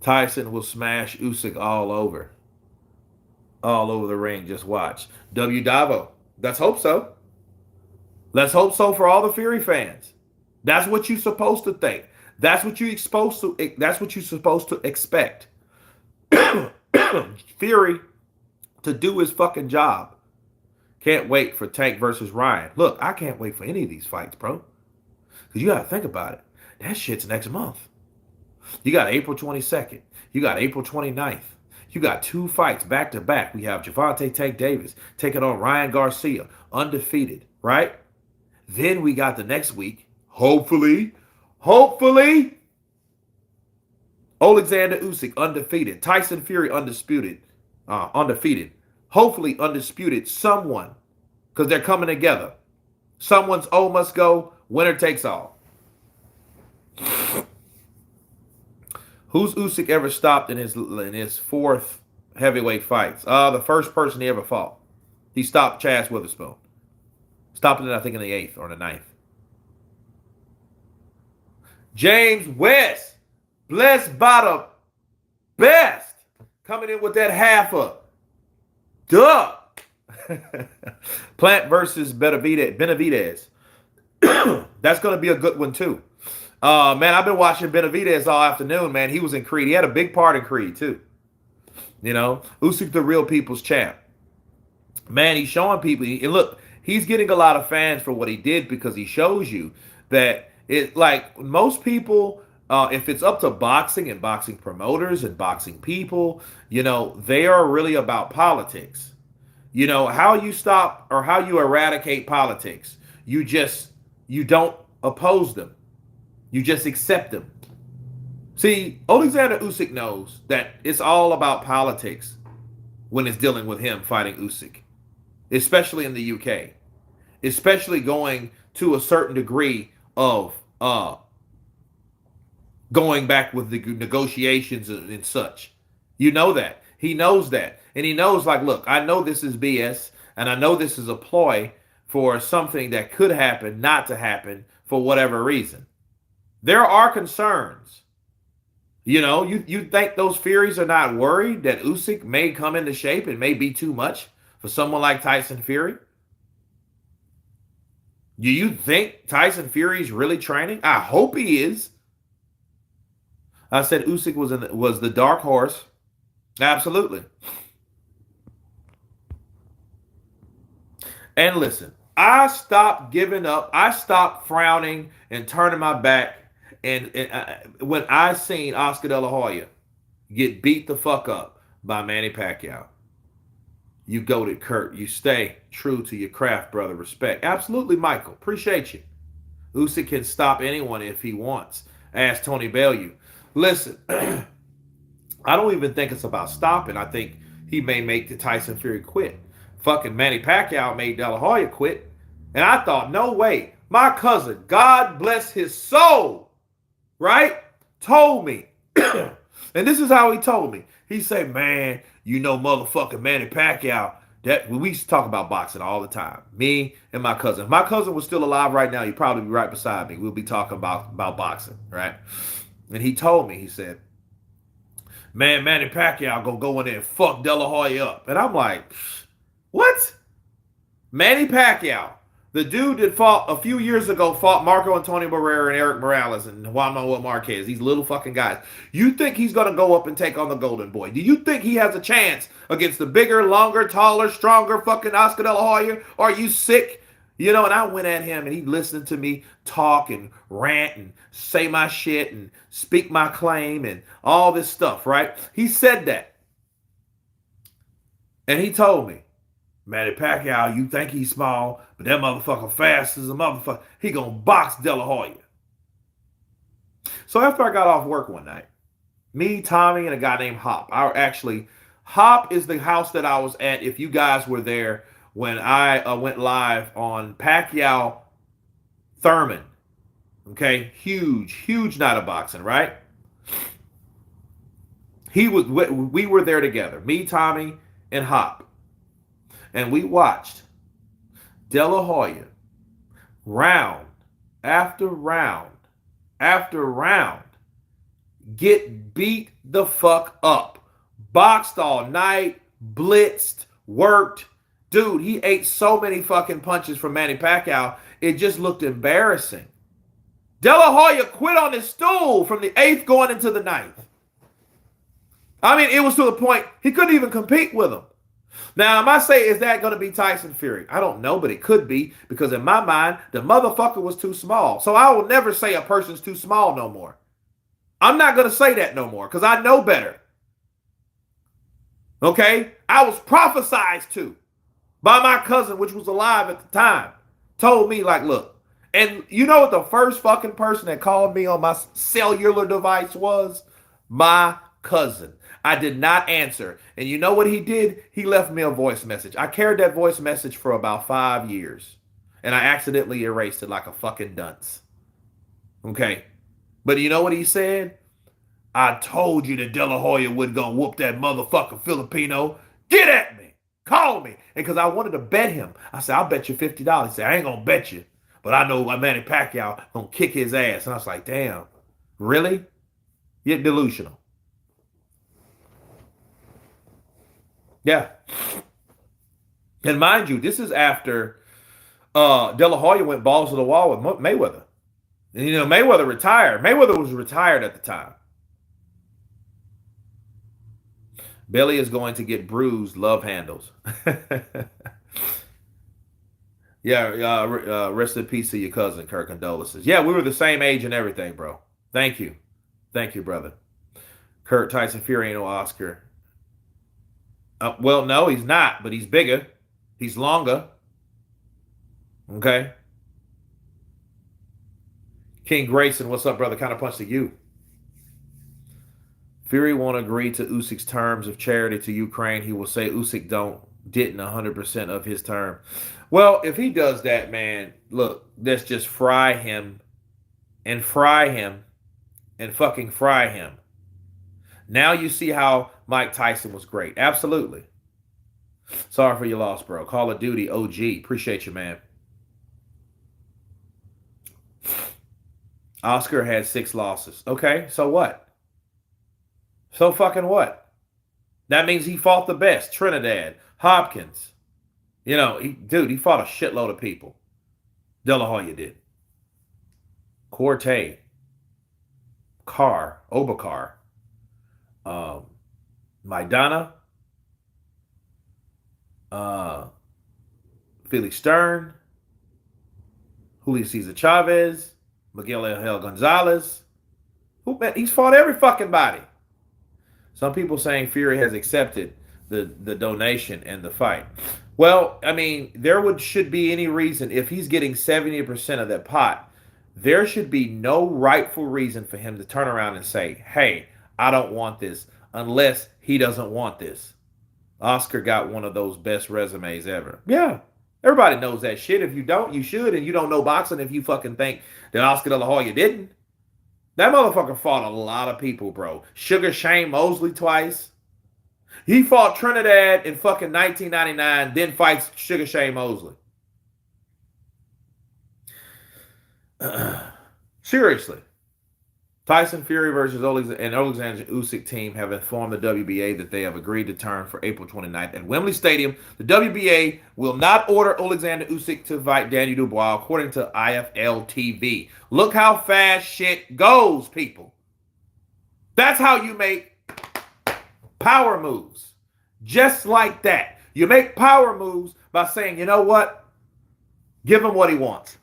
Tyson will smash Usyk all over the ring. Just watch. W Davo. Let's hope so. Let's hope so for all the Fury fans. That's what you're supposed to think. That's what you're supposed to. That's what you're supposed to expect. Fury to do his fucking job. Can't wait for Tank versus Ryan. Look, I can't wait for any of these fights, bro. Because you got to think about it. That shit's next month. You got April 22nd. You got April 29th. You got 2 fights back to back. We have Gervonta Tank Davis taking on Ryan Garcia, undefeated, right? Then we got the next week, hopefully, Oleksandr Usyk undefeated, Tyson Fury undefeated. Hopefully undisputed someone, because they're coming together. Someone's must go, winner takes all. Who's Usyk ever stopped in his 4th heavyweight fights? The first person he ever fought. He stopped Chaz Witherspoon. Stopped it, I think, in the 8th or the 9th. James West, blessed by the best, coming in with that half up. Duh. Plant versus Benavidez. That's going to be a good one, too. Man, I've been watching Benavidez all afternoon, man. He was in Creed. He had a big part in Creed, too. Usyk, the real people's champ. Man, he's showing people. And look, he's getting a lot of fans for what he did, because he shows you that like most people, if it's up to boxing and boxing promoters and boxing people, they are really about politics. How you stop or how you eradicate politics. You don't oppose them. You just accept them. See, Oleksandr Usyk knows that it's all about politics when it's dealing with him fighting Usyk, especially in the UK, especially going to a certain degree of going back with the negotiations and such. You know that. He knows that. And he knows, like, look, I know this is BS, and I know this is a ploy for something that could happen, not to happen, for whatever reason. There are concerns. You think those Furies are not worried that Usyk may come into shape and may be too much for someone like Tyson Fury? Do you think Tyson Fury is really training? I hope he is. I said Usyk was the dark horse. Absolutely. And listen, I stopped giving up. I stopped frowning and turning my back. And when I seen Oscar De La Hoya get beat the fuck up by Manny Pacquiao, you goated Kurt. You stay true to your craft, brother. Respect. Absolutely, Michael. Appreciate you. Usyk can stop anyone if he wants. Ask Tony Bellew. Listen, I don't even think it's about stopping. I think he may make the Tyson Fury quit. Fucking Manny Pacquiao made De La Hoya quit. And I thought, no way. My cousin, God bless his soul, right, told me. And this is how he told me. He said, man, motherfucking Manny Pacquiao, That we used to talk about boxing all the time. Me and my cousin. If my cousin was still alive right now, he'd probably be right beside me. We'll be talking about boxing, right? And he told me, he said, "Man, Manny Pacquiao gonna go in there and fuck De La Hoya up." And I'm like, "What?" Manny Pacquiao, the dude that fought a few years ago, fought Marco Antonio Barrera and Eric Morales and Juan Manuel Marquez, these little fucking guys. You think he's going to go up and take on the Golden Boy? Do you think he has a chance against the bigger, longer, taller, stronger fucking Oscar De La Hoya? Are you sick? You know, and I went at him and he listened to me talk and rant and say my shit and speak my claim and all this stuff, right? He said that. And he told me, Manny Pacquiao, you think he's small, but that motherfucker fast as a motherfucker. He gonna box De La Hoya. So after I got off work one night, me, Tommy, and a guy named Hop. Hop is the house that I was at. If you guys were there when I went live on Pacquiao Thurman. Okay, huge night of boxing, right? We were there together, me, Tommy, and Hop. And we watched De La Hoya round after round after round get beat the fuck up. Boxed all night, blitzed, worked. Dude, he ate so many fucking punches from Manny Pacquiao, it just looked embarrassing. De La Hoya quit on his stool from the 8th going into the 9th. I mean, it was to the point he couldn't even compete with him. Now, I might say, is that going to be Tyson Fury? I don't know, but it could be, because in my mind, the motherfucker was too small. So I will never say a person's too small no more. I'm not going to say that no more, because I know better. Okay? I was prophesied to by my cousin, which was alive at the time. Told me, like, look. And you know what the first fucking person that called me on my cellular device was? My cousin. I did not answer. And you know what he did? He left me a voice message. I carried that voice message for about 5 years. And I accidentally erased it like a fucking dunce. Okay. But you know what he said? I told you that De La Hoya would go whoop that motherfucker Filipino. Get at me. Call me. And because I wanted to bet him. I said, I'll bet you $50. He said, I ain't going to bet you. But I know Manny Pacquiao going to kick his ass. And I was like, damn. Really? You're delusional. Yeah. And mind you, this is after De La Hoya went balls to the wall with Mayweather. And, you know, Mayweather retired. Mayweather was retired at the time. Belly is going to get bruised. Love handles. Yeah, rest in peace to your cousin, Kirk. Condolences. Yeah, we were the same age and everything, bro. Thank you. Thank you, brother. Kurt Tyson Fury ain't no Oscar. Well, no, he's not, but he's bigger. He's longer. Okay. King Grayson, what's up, brother? Kind of punch to you. Fury won't agree to Usyk's terms of charity to Ukraine. He will say Usyk didn't 100% of his term. Well, if he does that, man, look, let's just fry him and fucking fry him. Now you see how Mike Tyson was great. Absolutely. Sorry for your loss, bro. Call of Duty OG. Appreciate you, man. Oscar had 6 losses. Okay, so what? So fucking what? That means he fought the best. Trinidad, Hopkins. You know, he fought a shitload of people. De La Hoya did. Corte. Obakar. Maidana. Felix Stern. Julio Cesar Chavez. Miguel Angel Gonzalez. He's fought every fucking body. Some people saying Fury has accepted the donation and the fight. Well, I mean, should be any reason, if he's getting 70% of that pot, there should be no rightful reason for him to turn around and say, hey, I don't want this, unless he doesn't want this. Oscar got one of those best resumes ever. Yeah, everybody knows that shit. If you don't, you should, and you don't know boxing if you fucking think that Oscar De La Hoya didn't. That motherfucker fought a lot of people, bro. Sugar Shane Mosley twice. He fought Trinidad in fucking 1999, then fights Sugar Shane Mosley. Seriously. Tyson Fury versus Oleksandr Usyk team have informed the WBA that they have agreed to turn for April 29th at Wembley Stadium. The WBA will not order Oleksandr Usyk to fight Daniel Dubois, according to IFL TV. Look how fast shit goes, people. That's how you make power moves. Just like that. You make power moves by saying, you know what? Give him what he wants.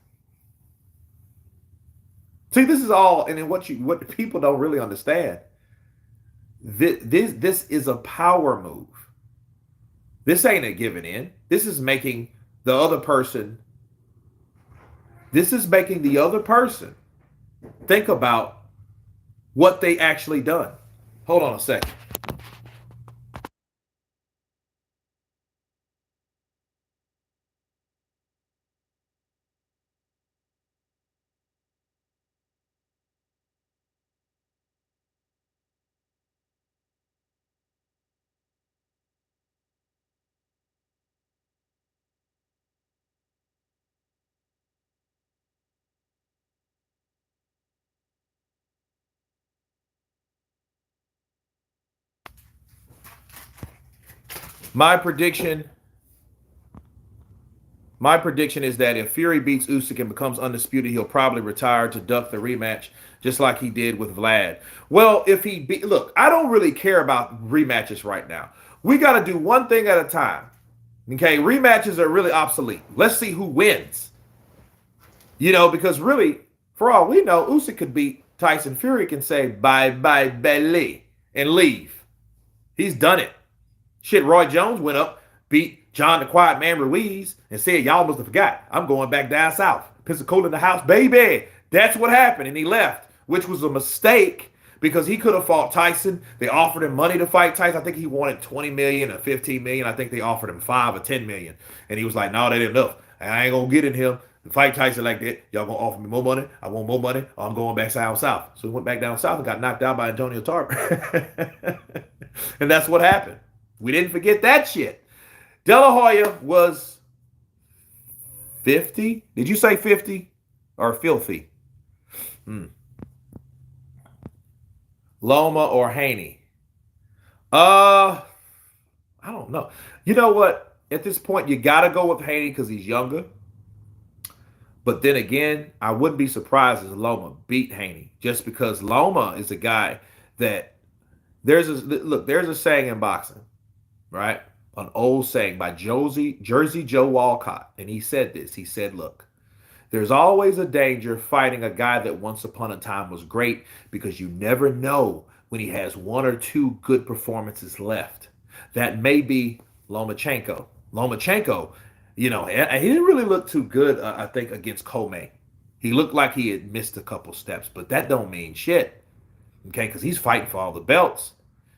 See, this is all, and then what people don't really understand. This is a power move. This ain't a giving in. This is making the other person. This is making the other person think about what they actually done. Hold on a second. My prediction My prediction is that if Fury beats Usyk and becomes undisputed, he'll probably retire to duck the rematch, just like he did with Vlad. Well, if he look, I don't really care about rematches right now. We got to do one thing at a time. Okay, rematches are really obsolete. Let's see who wins. Because really, for all we know, Usyk could beat Tyson. Fury can say bye bye belly and leave. He's done it. Shit, Roy Jones went up, beat John the Quiet Man Ruiz, and said, y'all must have forgot. I'm going back down south. Pensacola in the house, baby. That's what happened. And he left, which was a mistake because he could have fought Tyson. They offered him money to fight Tyson. I think he wanted 20 million or 15 million. I think they offered him 5 or 10 million. And he was like, no, that ain't enough. I ain't going to get in him to fight Tyson like that. Y'all going to offer me more money? I want more money. Or I'm going back down south. So he went back down south and got knocked out by Antonio Tarver. And that's what happened. We didn't forget that shit. De La Hoya was 50. Did you say 50 or filthy? Loma or Haney? I don't know. You know what? At this point, you got to go with Haney because he's younger. But then again, I wouldn't be surprised if Loma beat Haney just because Loma is a guy that there's a saying in boxing, right? An old saying by Jersey Joe Walcott. And he said this. He said, look, there's always a danger fighting a guy that once upon a time was great because you never know when he has 1 or 2 good performances left. That may be Lomachenko. Lomachenko, he didn't really look too good, I think, against Comey. He looked like he had missed a couple steps, but that don't mean shit, okay, because he's fighting for all the belts.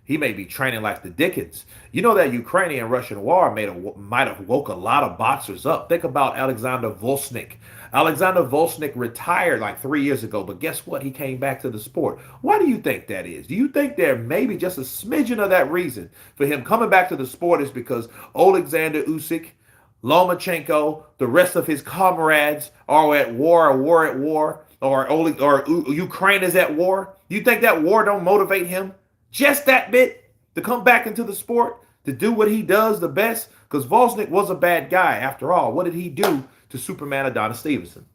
He may be training like the Dickens. You know that Ukrainian-Russian war might have woke a lot of boxers up. Think about Alexander Volsnik. Alexander Volsnik retired like 3 years ago, but guess what? He came back to the sport. Why do you think that is? Do you think there may be just a smidgen of that reason for him coming back to the sport is because Oleksandr Usyk, Lomachenko, the rest of his comrades are at war, or Ukraine is at war? Do you think that war don't motivate him just that bit to come back into the sport, to do what he does the best? Because Volsnik was a bad guy. After all, what did he do to Superman Adonis Stevenson?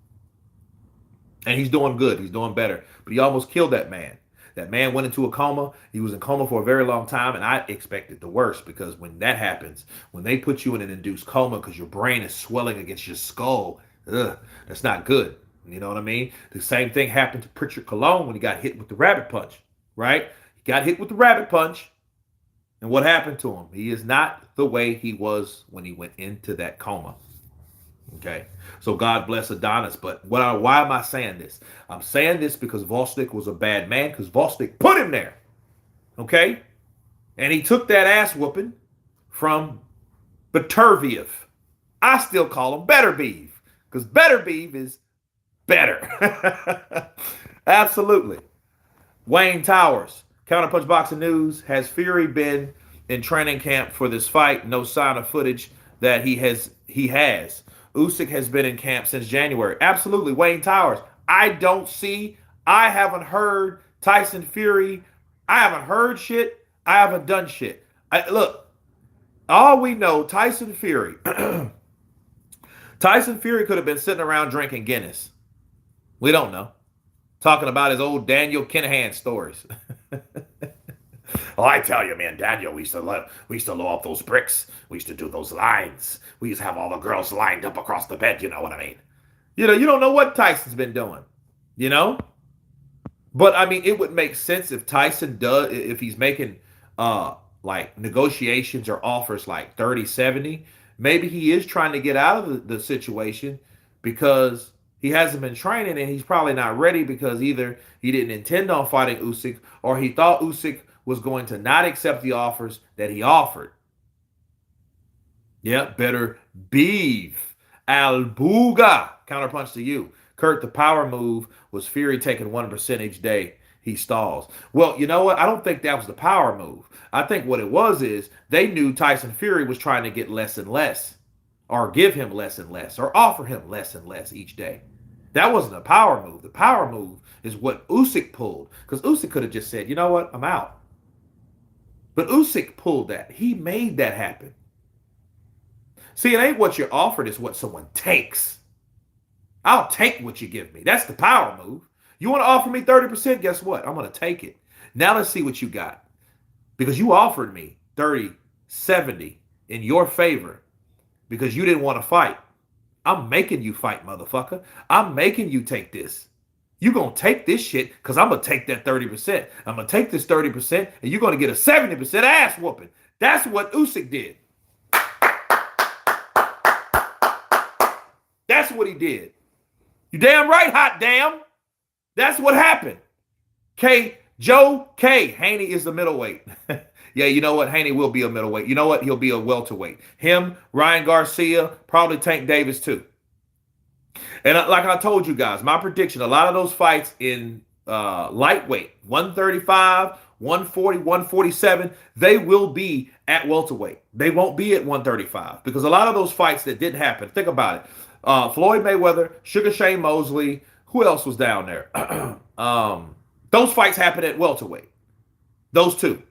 And he's doing good. He's doing better. But he almost killed that man. That man went into a coma. He was in coma for a very long time, and I expected the worst because when that happens, when they put you in an induced coma because your brain is swelling against your skull, that's not good. You know what I mean? The same thing happened to Pritchard Colon when he got hit with the rabbit punch, right? Got hit with the rabbit punch, and what happened to him? He is not the way he was when he went into that coma. Okay, so God bless Adonis. But why am I saying this? I'm saying this because Volsnik was a bad man because Volsnik put him there. Okay, and he took that ass whooping from Beterbiev. I still call him Beterbiev because Beterbiev is better. Absolutely. Wayne Towers. Counterpunch Boxing News. Has Fury been in training camp for this fight. No sign of footage that he has. Usyk has been in camp since January. Absolutely. Wayne Towers. I haven't heard Tyson Fury. I haven't heard shit. I haven't done shit. Look, all we know, Tyson Fury. Tyson Fury could have been sitting around drinking Guinness. We don't know. Talking about his old Daniel Kinahan stories. Oh, I tell you, man, Daniel, we used to load up those bricks. We used to do those lines. We used to have all the girls lined up across the bed. You know what I mean? You don't know what Tyson's been doing. You know? But I mean, it would make sense if Tyson does, if he's making like negotiations or offers like 30, 70. Maybe he is trying to get out of the situation because he hasn't been training and he's probably not ready because either he didn't intend on fighting Usyk or he thought Usyk was going to not accept the offers that he offered. Yeah, better beef. Albuga. Counterpunch to you. Kurt, the power move was Fury taking 1% each day he stalls. Well, you know what? I don't think that was the power move. I think what it was is they knew Tyson Fury was trying to get less and less, or give him less and less, or offer him less and less each day. That wasn't a power move. The power move is what Usyk pulled. Because Usyk could have just said, you know what? I'm out. But Usyk pulled that. He made that happen. See, it ain't what you're offered, it's what someone takes. I'll take what you give me. That's the power move. You want to offer me 30%? Guess what? I'm going to take it. Now let's see what you got. Because you offered me 30, 70 in your favor because you didn't want to fight. I'm making you fight, motherfucker. I'm making you take this. You're going to take this shit because I'm going to take that 30%. I'm going to take this 30% and you're going to get a 70% ass whooping. That's what Usyk did. That's what he did. You damn right, hot damn. That's what happened. Joe K. Haney is the middleweight. Yeah, you know what? Haney will be a middleweight. You know what? He'll be a welterweight. Him, Ryan Garcia, probably Tank Davis too. And like I told you guys, my prediction, a lot of those fights in lightweight, 135, 140, 147, they will be at welterweight. They won't be at 135 because a lot of those fights that didn't happen, think about it. Floyd Mayweather, Sugar Shane Mosley, who else was down there? Those fights happened at welterweight. Those two.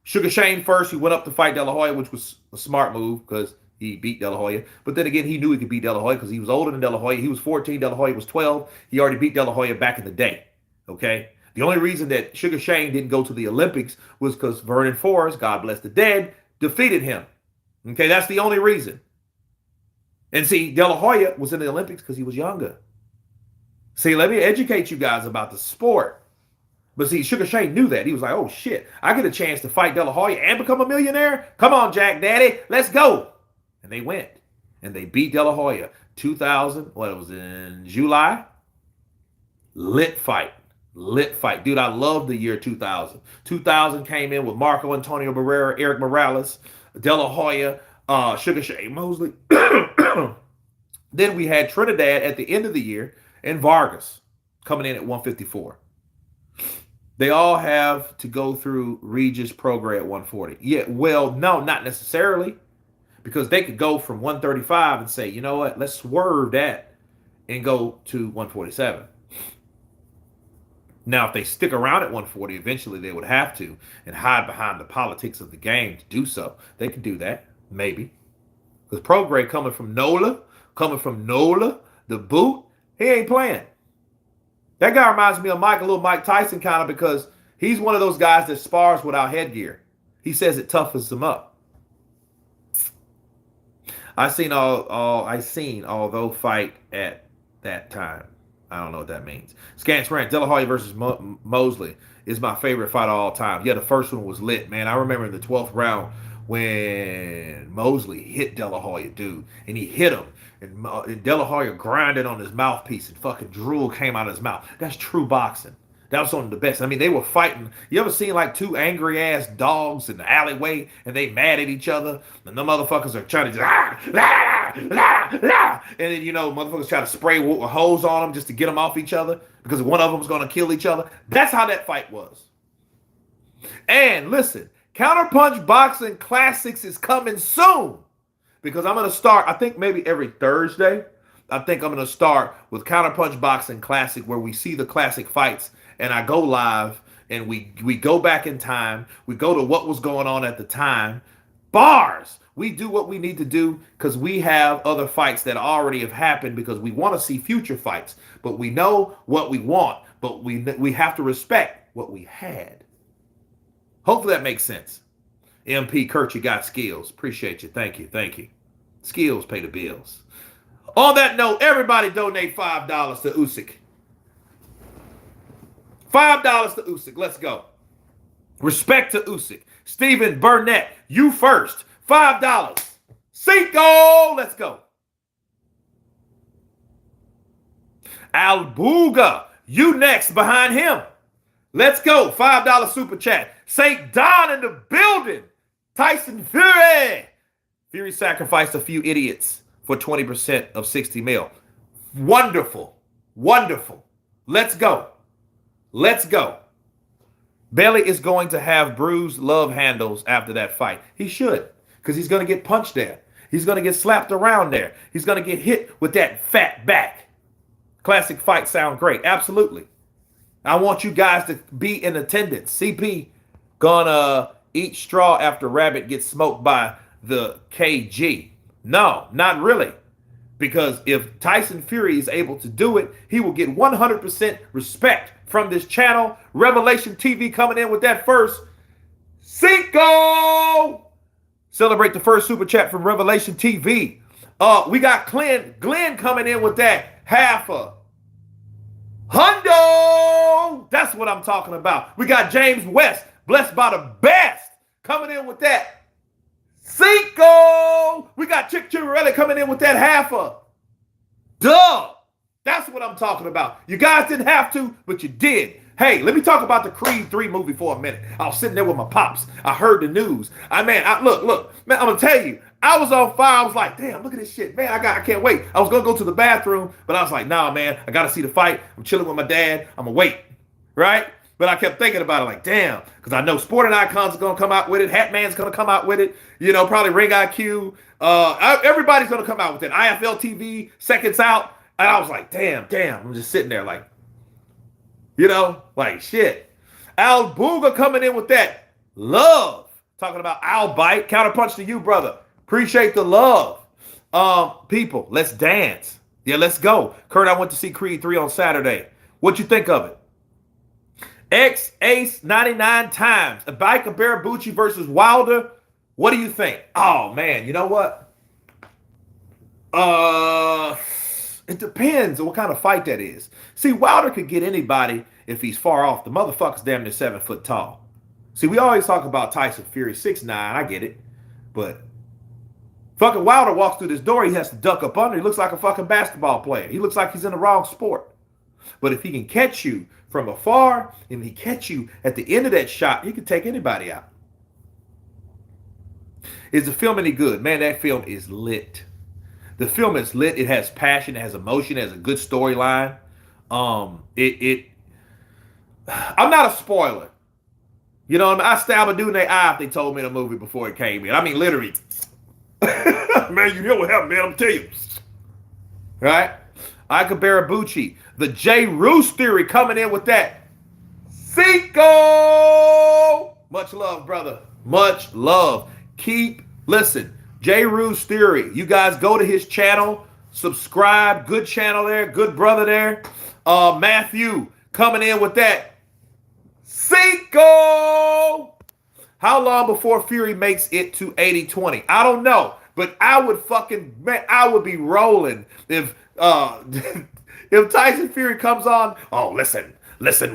Sugar Shane first, he went up to fight De La Hoya, which was a smart move because he beat De La Hoya. But then again, he knew he could beat De La Hoya because he was older than De La Hoya. He was 14, De La Hoya was 12. He already beat De La Hoya back in the day. Okay? The only reason that Sugar Shane didn't go to the Olympics was because Vernon Forrest, God bless the dead, defeated him. Okay? That's the only reason. And see, De La Hoya was in the Olympics because he was younger. See, let me educate you guys about the sport. But see, Sugar Shane knew that. He was like, oh, shit, I get a chance to fight De La Hoya and become a millionaire? Come on, Jack Daddy, let's go. And they went. And they beat De La Hoya. 2000, what, it was in July? Lit fight. Lit fight. Dude, I love the year 2000. 2000 came in with Marco Antonio Barrera, Eric Morales, De La Hoya, Sugar Shane Mosley. Then we had Trinidad at the end of the year and Vargas coming in at 154. They all have to go through Regis Prograis at 140. Yeah, well, no, not necessarily. Because they could go from 135 and say, you know what, let's swerve that and go to 147. Now, if they stick around at 140, eventually they would have to and hide behind the politics of the game to do so. They could do that, maybe. Because Prograis coming from NOLA, the boot, he ain't playing. That guy reminds me of little Mike Tyson kind of because he's one of those guys that spars without headgear. He says it toughens him up. I seen although fight at that time. I don't know what that means. Scants Rant, De La Hoya versus Mosley is my favorite fight of all time. Yeah, the first one was lit, man. I remember in the 12th round when Mosley hit De La Hoya, dude, and he hit him. And De La Hoya grinded on his mouthpiece and fucking drool came out of his mouth. That's true boxing. That was one of the best. I mean, they were fighting. You ever seen like two angry ass dogs in the alleyway and they mad at each other? And the motherfuckers are trying to just and then, motherfuckers try to spray a hose on them just to get them off each other because one of them was going to kill each other. That's how that fight was. And listen, Counterpunch Boxing Classics is coming soon because I'm going to start, I think maybe every Thursday. I think I'm going to start with Counterpunch Boxing Classic where we see the classic fights and I go live and we go back in time. We go to what was going on at the time. Bars. We do what we need to do because we have other fights that already have happened because we want to see future fights. But we know what we want, but we have to respect what we had. Hopefully that makes sense. MP Kurt, you got skills. Appreciate you. Thank you. Thank you. Skills pay the bills. On that note, everybody donate $5 to Usyk. $5 to Usyk. Let's go. Respect to Usyk. Stephen Burnett, you first. $5. Cinco. Let's go. Albuga, you next behind him. Let's go. $5 super chat. St. Don in the building. Tyson Fury. Fury sacrificed a few idiots for 20% of 60 mil. Wonderful. Wonderful. Let's go. Let's go. Bailey is going to have bruised love handles after that fight. He should, because he's going to get punched there. He's going to get slapped around there. He's going to get hit with that fat back. Classic fight sound great. Absolutely. I want you guys to be in attendance. CP gonna eat straw after Rabbit gets smoked by the KG. No, not really. Because if Tyson Fury is able to do it, he will get 100% respect from this channel. Revelation TV coming in with that first. Cinco! Celebrate the first super chat from Revelation TV. We got Glenn coming in with that half a hundo. That's what I'm talking about. We got James West, blessed by the best, coming in with that Cinco. We got Chick Chivarelli coming in with that half a dub. That's what I'm talking about. You guys didn't have to, but you did. Hey, let me talk about the Creed 3 movie for a minute. I was sitting there with my pops. I heard the news. Look, man, I'm going to tell you, I was on fire. I was like, damn, look at this shit. Man, I can't wait. I was going to go to the bathroom, but I was like, nah, man, I got to see the fight. I'm chilling with my dad. I'm going to wait, right? But I kept thinking about it like, damn, because I know Sporting Icons are going to come out with it. Hatman's going to come out with it. You know, probably Ring IQ. Everybody's going to come out with it. IFL TV, Seconds Out. And I was like, damn. I'm just sitting there like, you know, like shit. Al Booga coming in with that love. Talking about Al Bite. Counterpunch to you, brother. Appreciate the love. People, let's dance. Yeah, let's go. Kurt, I went to see Creed 3 on Saturday. What'd you think of it? X-Ace 99 times. Abika Barabucci versus Wilder. What do you think? Oh, man, you know what? It depends on what kind of fight that is. See, Wilder could get anybody if he's far off. The motherfucker's damn near 7 foot tall. See, we always talk about Tyson Fury 6'9". I get it. But fucking Wilder walks through this door, he has to duck up under. He looks like a fucking basketball player. He looks like he's in the wrong sport. But if he can catch you from afar and he catch you at the end of that shot, he can take anybody out. Is the film any good? Man, that film is lit. The film is lit. It has passion. It has emotion. It has a good storyline. I'm not a spoiler. You know, I stab a dude in the eye if they told me the movie before it came in. I mean, literally. Man, you know what happened, man. I'm telling you. Right? Ika Barabucci. The J. Roos theory coming in with that. Cinco! Much love, brother. Much love. Listen. J. Roos theory. You guys go to his channel. Subscribe. Good channel there. Good brother there. Matthew coming in with that. Cinco! How long before Fury makes it to 80-20? I don't know. But I would be rolling if if Tyson Fury comes on. Oh, listen,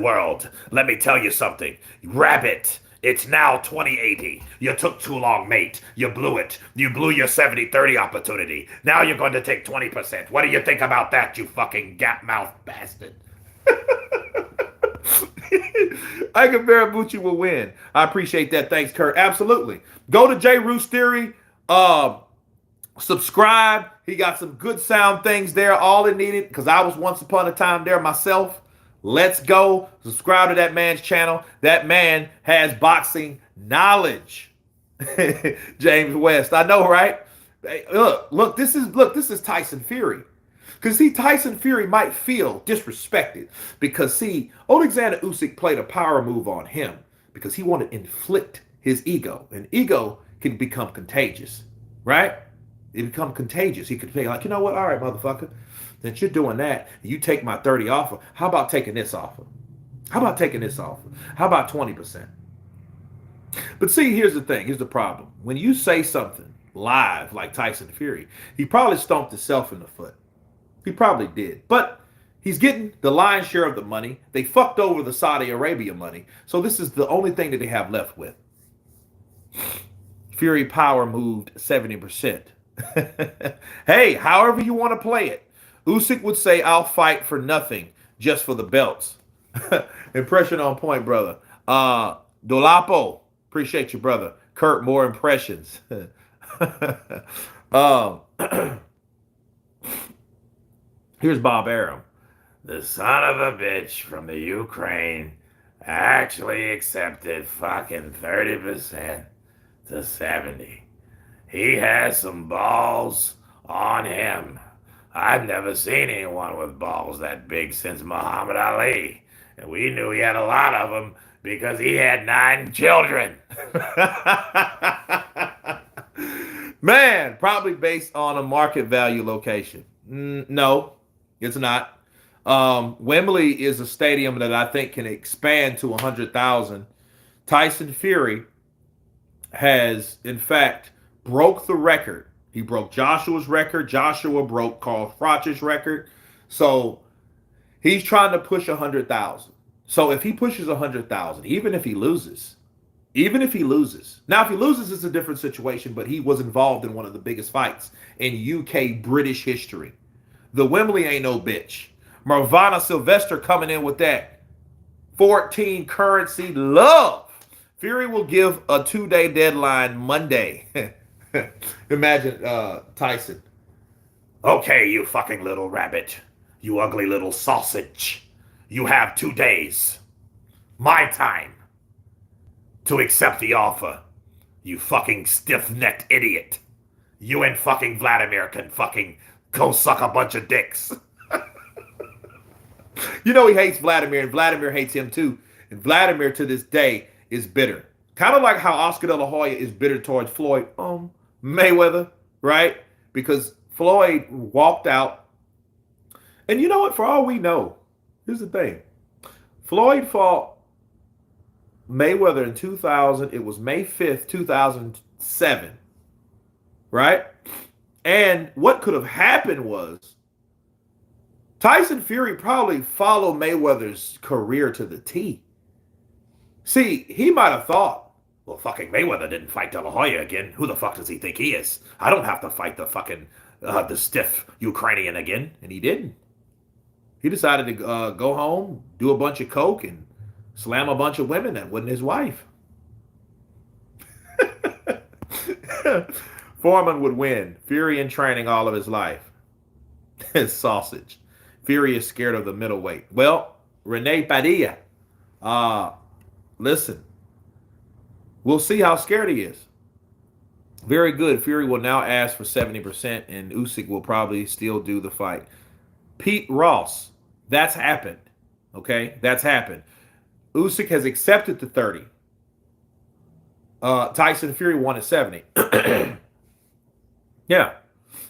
world. Let me tell you something. Rabbit, it's now 2080. You took too long, mate. You blew it. You blew your 70-30 opportunity. Now you're going to take 20%. What do you think about that, you fucking gap-mouthed bastard? Ika Barabucci will win. I appreciate that. Thanks, Kurt. Absolutely. Go to J. Roos Theory. Subscribe. He got some good sound things there. All it needed, because I was once upon a time there myself. Let's go. Subscribe to that man's channel. That man has boxing knowledge. James West. I know, right? Hey, this is Tyson Fury. Because see, Tyson Fury might feel disrespected because see, Oleksandr Usyk played a power move on him because he wanted to inflict his ego. And ego can become contagious, right? It become contagious. He could say, like, you know what? All right, motherfucker. Since you're doing that, you take my 30 offer. How about taking this offer? How about taking this offer? How about 20%? But see, here's the thing. Here's the problem. When you say something live like Tyson Fury, he probably stomped himself in the foot. He probably did. But he's getting the lion's share of the money. They fucked over the Saudi Arabia money. So this is the only thing that they have left with. Fury power moved 70%. Hey, however you want to play it. Usyk would say, I'll fight for nothing, just for the belts. Impression on point, brother. Dolapo, appreciate you, brother. Kurt, more impressions. um, Here's Bob Arum. The son of a bitch from the Ukraine actually accepted fucking 30% to 70. He has some balls on him. I've never seen anyone with balls that big since Muhammad Ali. And we knew he had a lot of them because he had 9 children. Man, probably based on a market value location. No, it's not. Wembley is a stadium that I think can expand to 100,000. Tyson Fury has, in fact, broke the record. He broke Joshua's record. Joshua broke Carl Froch's record. So he's trying to push 100,000. So if he pushes 100,000, even if he loses, now if he loses, it's a different situation, but he was involved in one of the biggest fights in UK British history. The Wembley ain't no bitch. Marvana Sylvester coming in with that 14 currency love. Fury will give a 2-day deadline Monday. Imagine Tyson. Okay, you fucking little rabbit. You ugly little sausage. You have 2 days. My time. To accept the offer. You fucking stiff-necked idiot. You and fucking Vladimir can fucking go suck a bunch of dicks. You know he hates Vladimir, and Vladimir hates him too. And Vladimir to this day is bitter. Kind of like how Oscar De La Hoya is bitter towards Floyd Mayweather, right? Because Floyd walked out. And you know what? For all we know, here's the thing. Floyd fought Mayweather in 2000. It was May 5th, 2007, right? And what could have happened was Tyson Fury probably followed Mayweather's career to the T. See, he might have thought, well, fucking Mayweather didn't fight De La Hoya again. Who the fuck does he think he is? I don't have to fight the fucking, the stiff Ukrainian again. And he didn't. He decided to go home, do a bunch of coke, and slam a bunch of women that wasn't his wife. Foreman would win. Fury in training all of his life. Sausage. Fury is scared of the middleweight. Well, Rene Padilla. Listen. We'll see how scared he is. Very good. Fury will now ask for 70%, and Usyk will probably still do the fight. Pete Ross. That's happened. Okay? That's happened. Usyk has accepted the 30. Tyson Fury wanted 70. Yeah.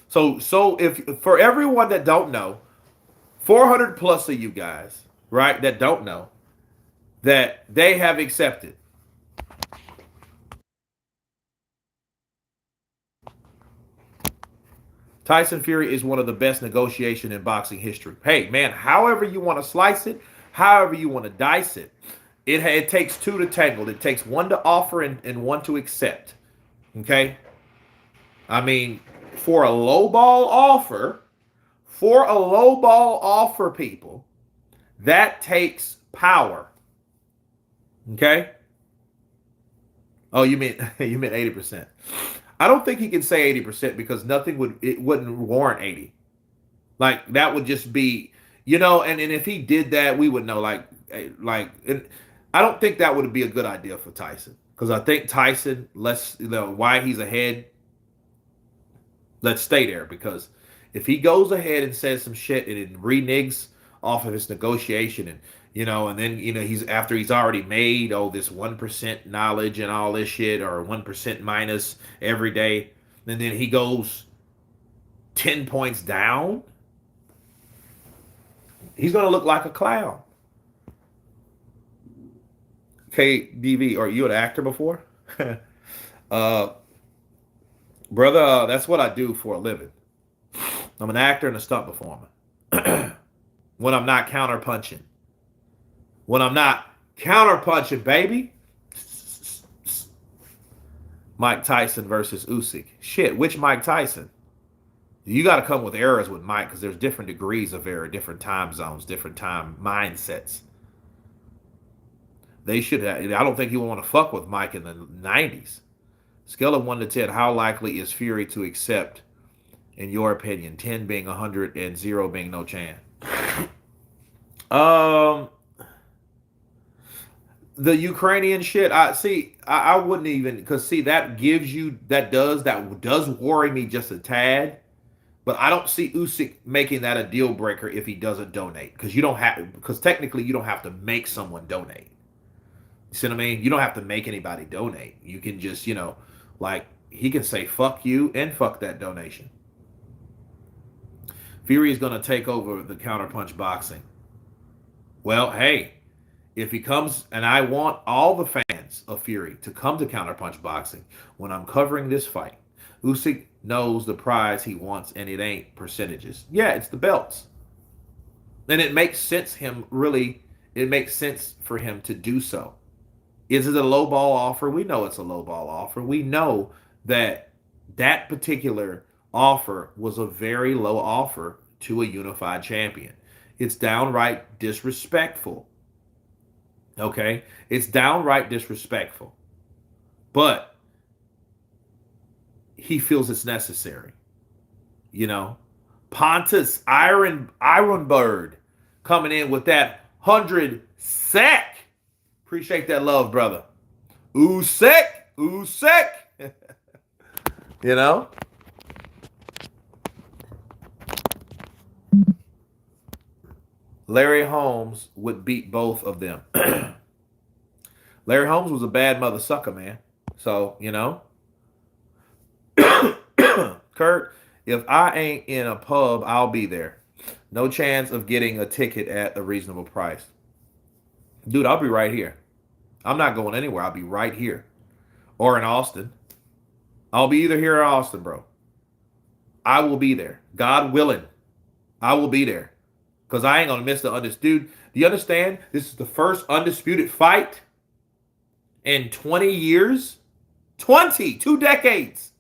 So if for everyone that don't know, 400 plus of you guys, right, that don't know, that they have accepted. Tyson Fury is one of the best negotiation in boxing history. Hey, man, however you want to slice it, however you want to dice it, it takes 2 to tangle. It takes 1 to offer and 1 to accept. Okay? I mean, for a lowball offer, people, that takes power. Okay? Oh, you meant 80%. I don't think he can say 80% because wouldn't warrant 80. Like that would just be, and if he did that, we would know. And I don't think that would be a good idea for Tyson because I think Tyson, why he's ahead. Let's stay there because if he goes ahead and says some shit and it reneges off of his negotiation and then he's already made this 1% knowledge and all this shit or 1% minus every day, and then he goes 10 points down, he's gonna look like a clown. KDV, are you an actor before? uh Brother, that's what I do for a living. I'm an actor and a stunt performer. When I'm not counterpunching. When I'm not counterpunching, baby. Mike Tyson versus Usyk. Shit, which Mike Tyson? You got to come with errors with Mike because there's different degrees of error, different time zones, different time mindsets. They should have, I don't think he would want to fuck with Mike in the 90s. Scale of 1 to 10, how likely is Fury to accept, in your opinion? 10 being 100 and 0 being no chance. The Ukrainian shit, I wouldn't even, because that does worry me just a tad, but I don't see Usyk making that a deal breaker if he doesn't donate, because technically you don't have to make someone donate. You see what I mean? You don't have to make anybody donate. You can just, he can say fuck you and fuck that donation. Fury is going to take over the counterpunch boxing. Well, hey, if he comes, and I want all the fans of Fury to come to counterpunch boxing when I'm covering this fight. Usyk knows the prize he wants, and it ain't percentages. Yeah, it's the belts. And it makes sense for him to do so. Is it a low ball offer? We know it's a low ball offer. We know that particular offer was a very low offer to a unified champion. It's downright disrespectful. Okay? It's downright disrespectful. But he feels it's necessary. Pontus Ironbird coming in with that 100 sack. Appreciate that love, brother. Usyk. Larry Holmes would beat both of them. Larry Holmes was a bad mother sucker, man. So, Kurt, if I ain't in a pub, I'll be there. No chance of getting a ticket at a reasonable price. Dude, I'll be right here. I'm not going anywhere. I'll be right here. Or in Austin. I'll be either here or Austin, bro. I will be there. God willing. I will be there. Because I ain't going to miss the undisputed. Do you understand? This is the first undisputed fight in 20 years. 2 decades.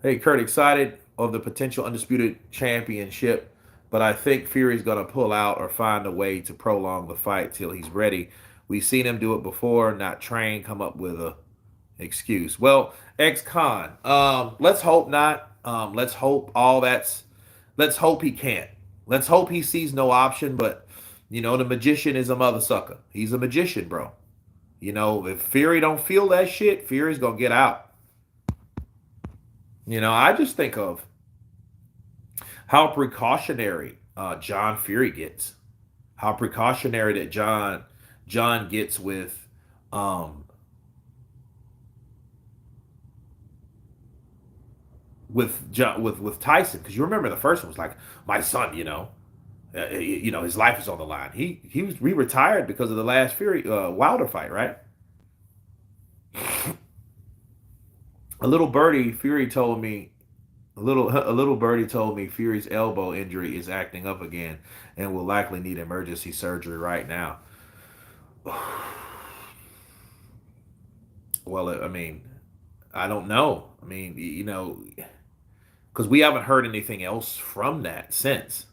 Hey, Kurt, excited of the potential undisputed championship, but I think Fury's going to pull out or find a way to prolong the fight till he's ready. We've seen him do it before, not train, come up with a excuse. Well, ex-con, let's hope not. Let's hope he can't. Let's hope he sees no option, but, the magician is a mother sucker. He's a magician, bro. If Fury don't feel that shit, Fury's going to get out. I just think of how precautionary John Fury gets. How precautionary that John gets with Tyson, because you remember the first one was like, my son, his life is on the line. He retired because of the last Fury Wilder fight, right? A little birdie told me Fury's elbow injury is acting up again and will likely need emergency surgery right now. Well, I don't know. Because we haven't heard anything else from that since.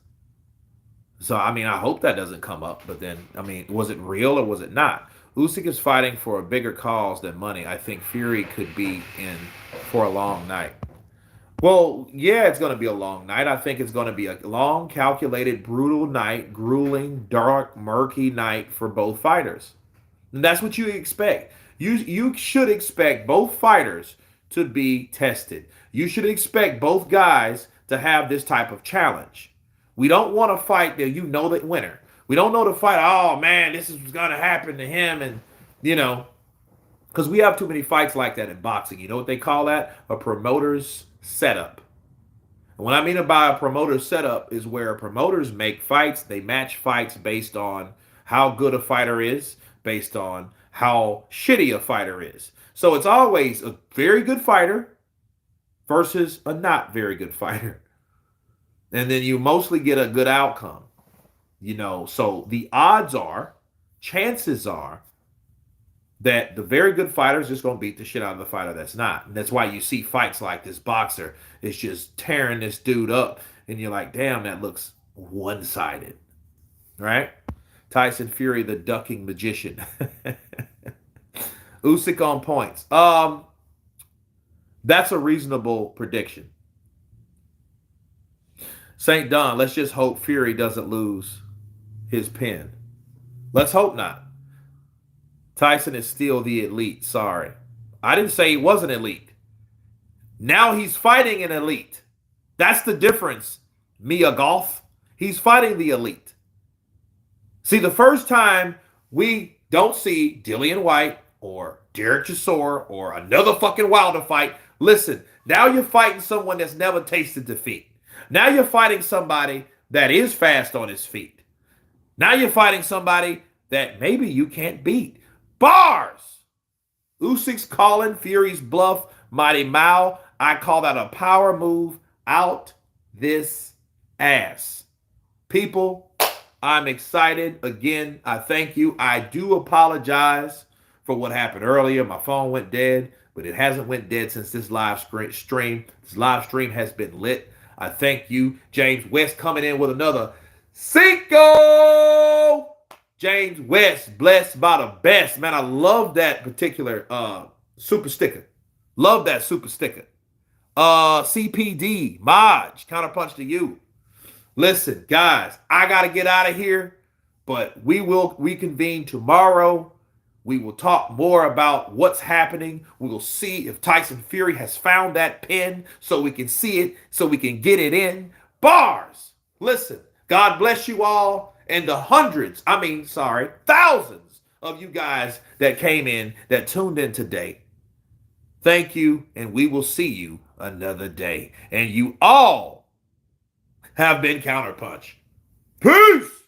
So, I hope that doesn't come up. But then, was it real or was it not? Usyk is fighting for a bigger cause than money. I think Fury could be in for a long night. Well, yeah, it's going to be a long night. I think it's going to be a long, calculated, brutal night, grueling, dark, murky night for both fighters. And that's what you expect. You should expect both fighters to be tested. You should expect both guys to have this type of challenge. We don't want to fight that you know the winner. We don't know the fight. Oh man, this is gonna happen to him, and you know, because we have too many fights like that in boxing. You know what they call that? A promoter's setup. And what I mean by a promoter's setup is where promoters make fights, they match fights based on how good a fighter is, based on how shitty a fighter is. So it's always a very good fighter versus a not very good fighter. And then you mostly get a good outcome. So the odds are, chances are, that the very good fighter is just going to beat the shit out of the fighter that's not. And that's why you see fights like this boxer is just tearing this dude up. And you're like, damn, that looks one sided. Right? Tyson Fury, the ducking magician. Usyk on points. That's a reasonable prediction. St. Don, let's just hope Fury doesn't lose his pen. Let's hope not. Tyson is still the elite. Sorry. I didn't say he wasn't elite. Now he's fighting an elite. That's the difference, Mia Golf. He's fighting the elite. See, the first time we don't see Dillian White or Derek Chisora or another fucking Wilder fight, listen, now you're fighting someone that's never tasted defeat. Now you're fighting somebody that is fast on his feet. Now you're fighting somebody that maybe you can't beat. Bars! Usyk's calling Fury's bluff. Mighty Mao. I call that a power move out this ass. People, I'm excited. Again, I thank you. I do apologize for what happened earlier. My phone went dead, but it hasn't went dead since this live stream. This live stream has been lit. I thank you. James West coming in with another Cinco! James West, blessed by the best. Man, I love that particular super sticker. Love that super sticker. CPD, Maj, counterpunch to you. Listen, guys, I got to get out of here, but we will reconvene tomorrow. We will talk more about what's happening. We will see if Tyson Fury has found that pin so we can see it, so we can get it in. Bars! Listen, God bless you all. And the thousands of you guys that came in, that tuned in today. Thank you, and we will see you another day. And you all have been Counterpunch. Peace!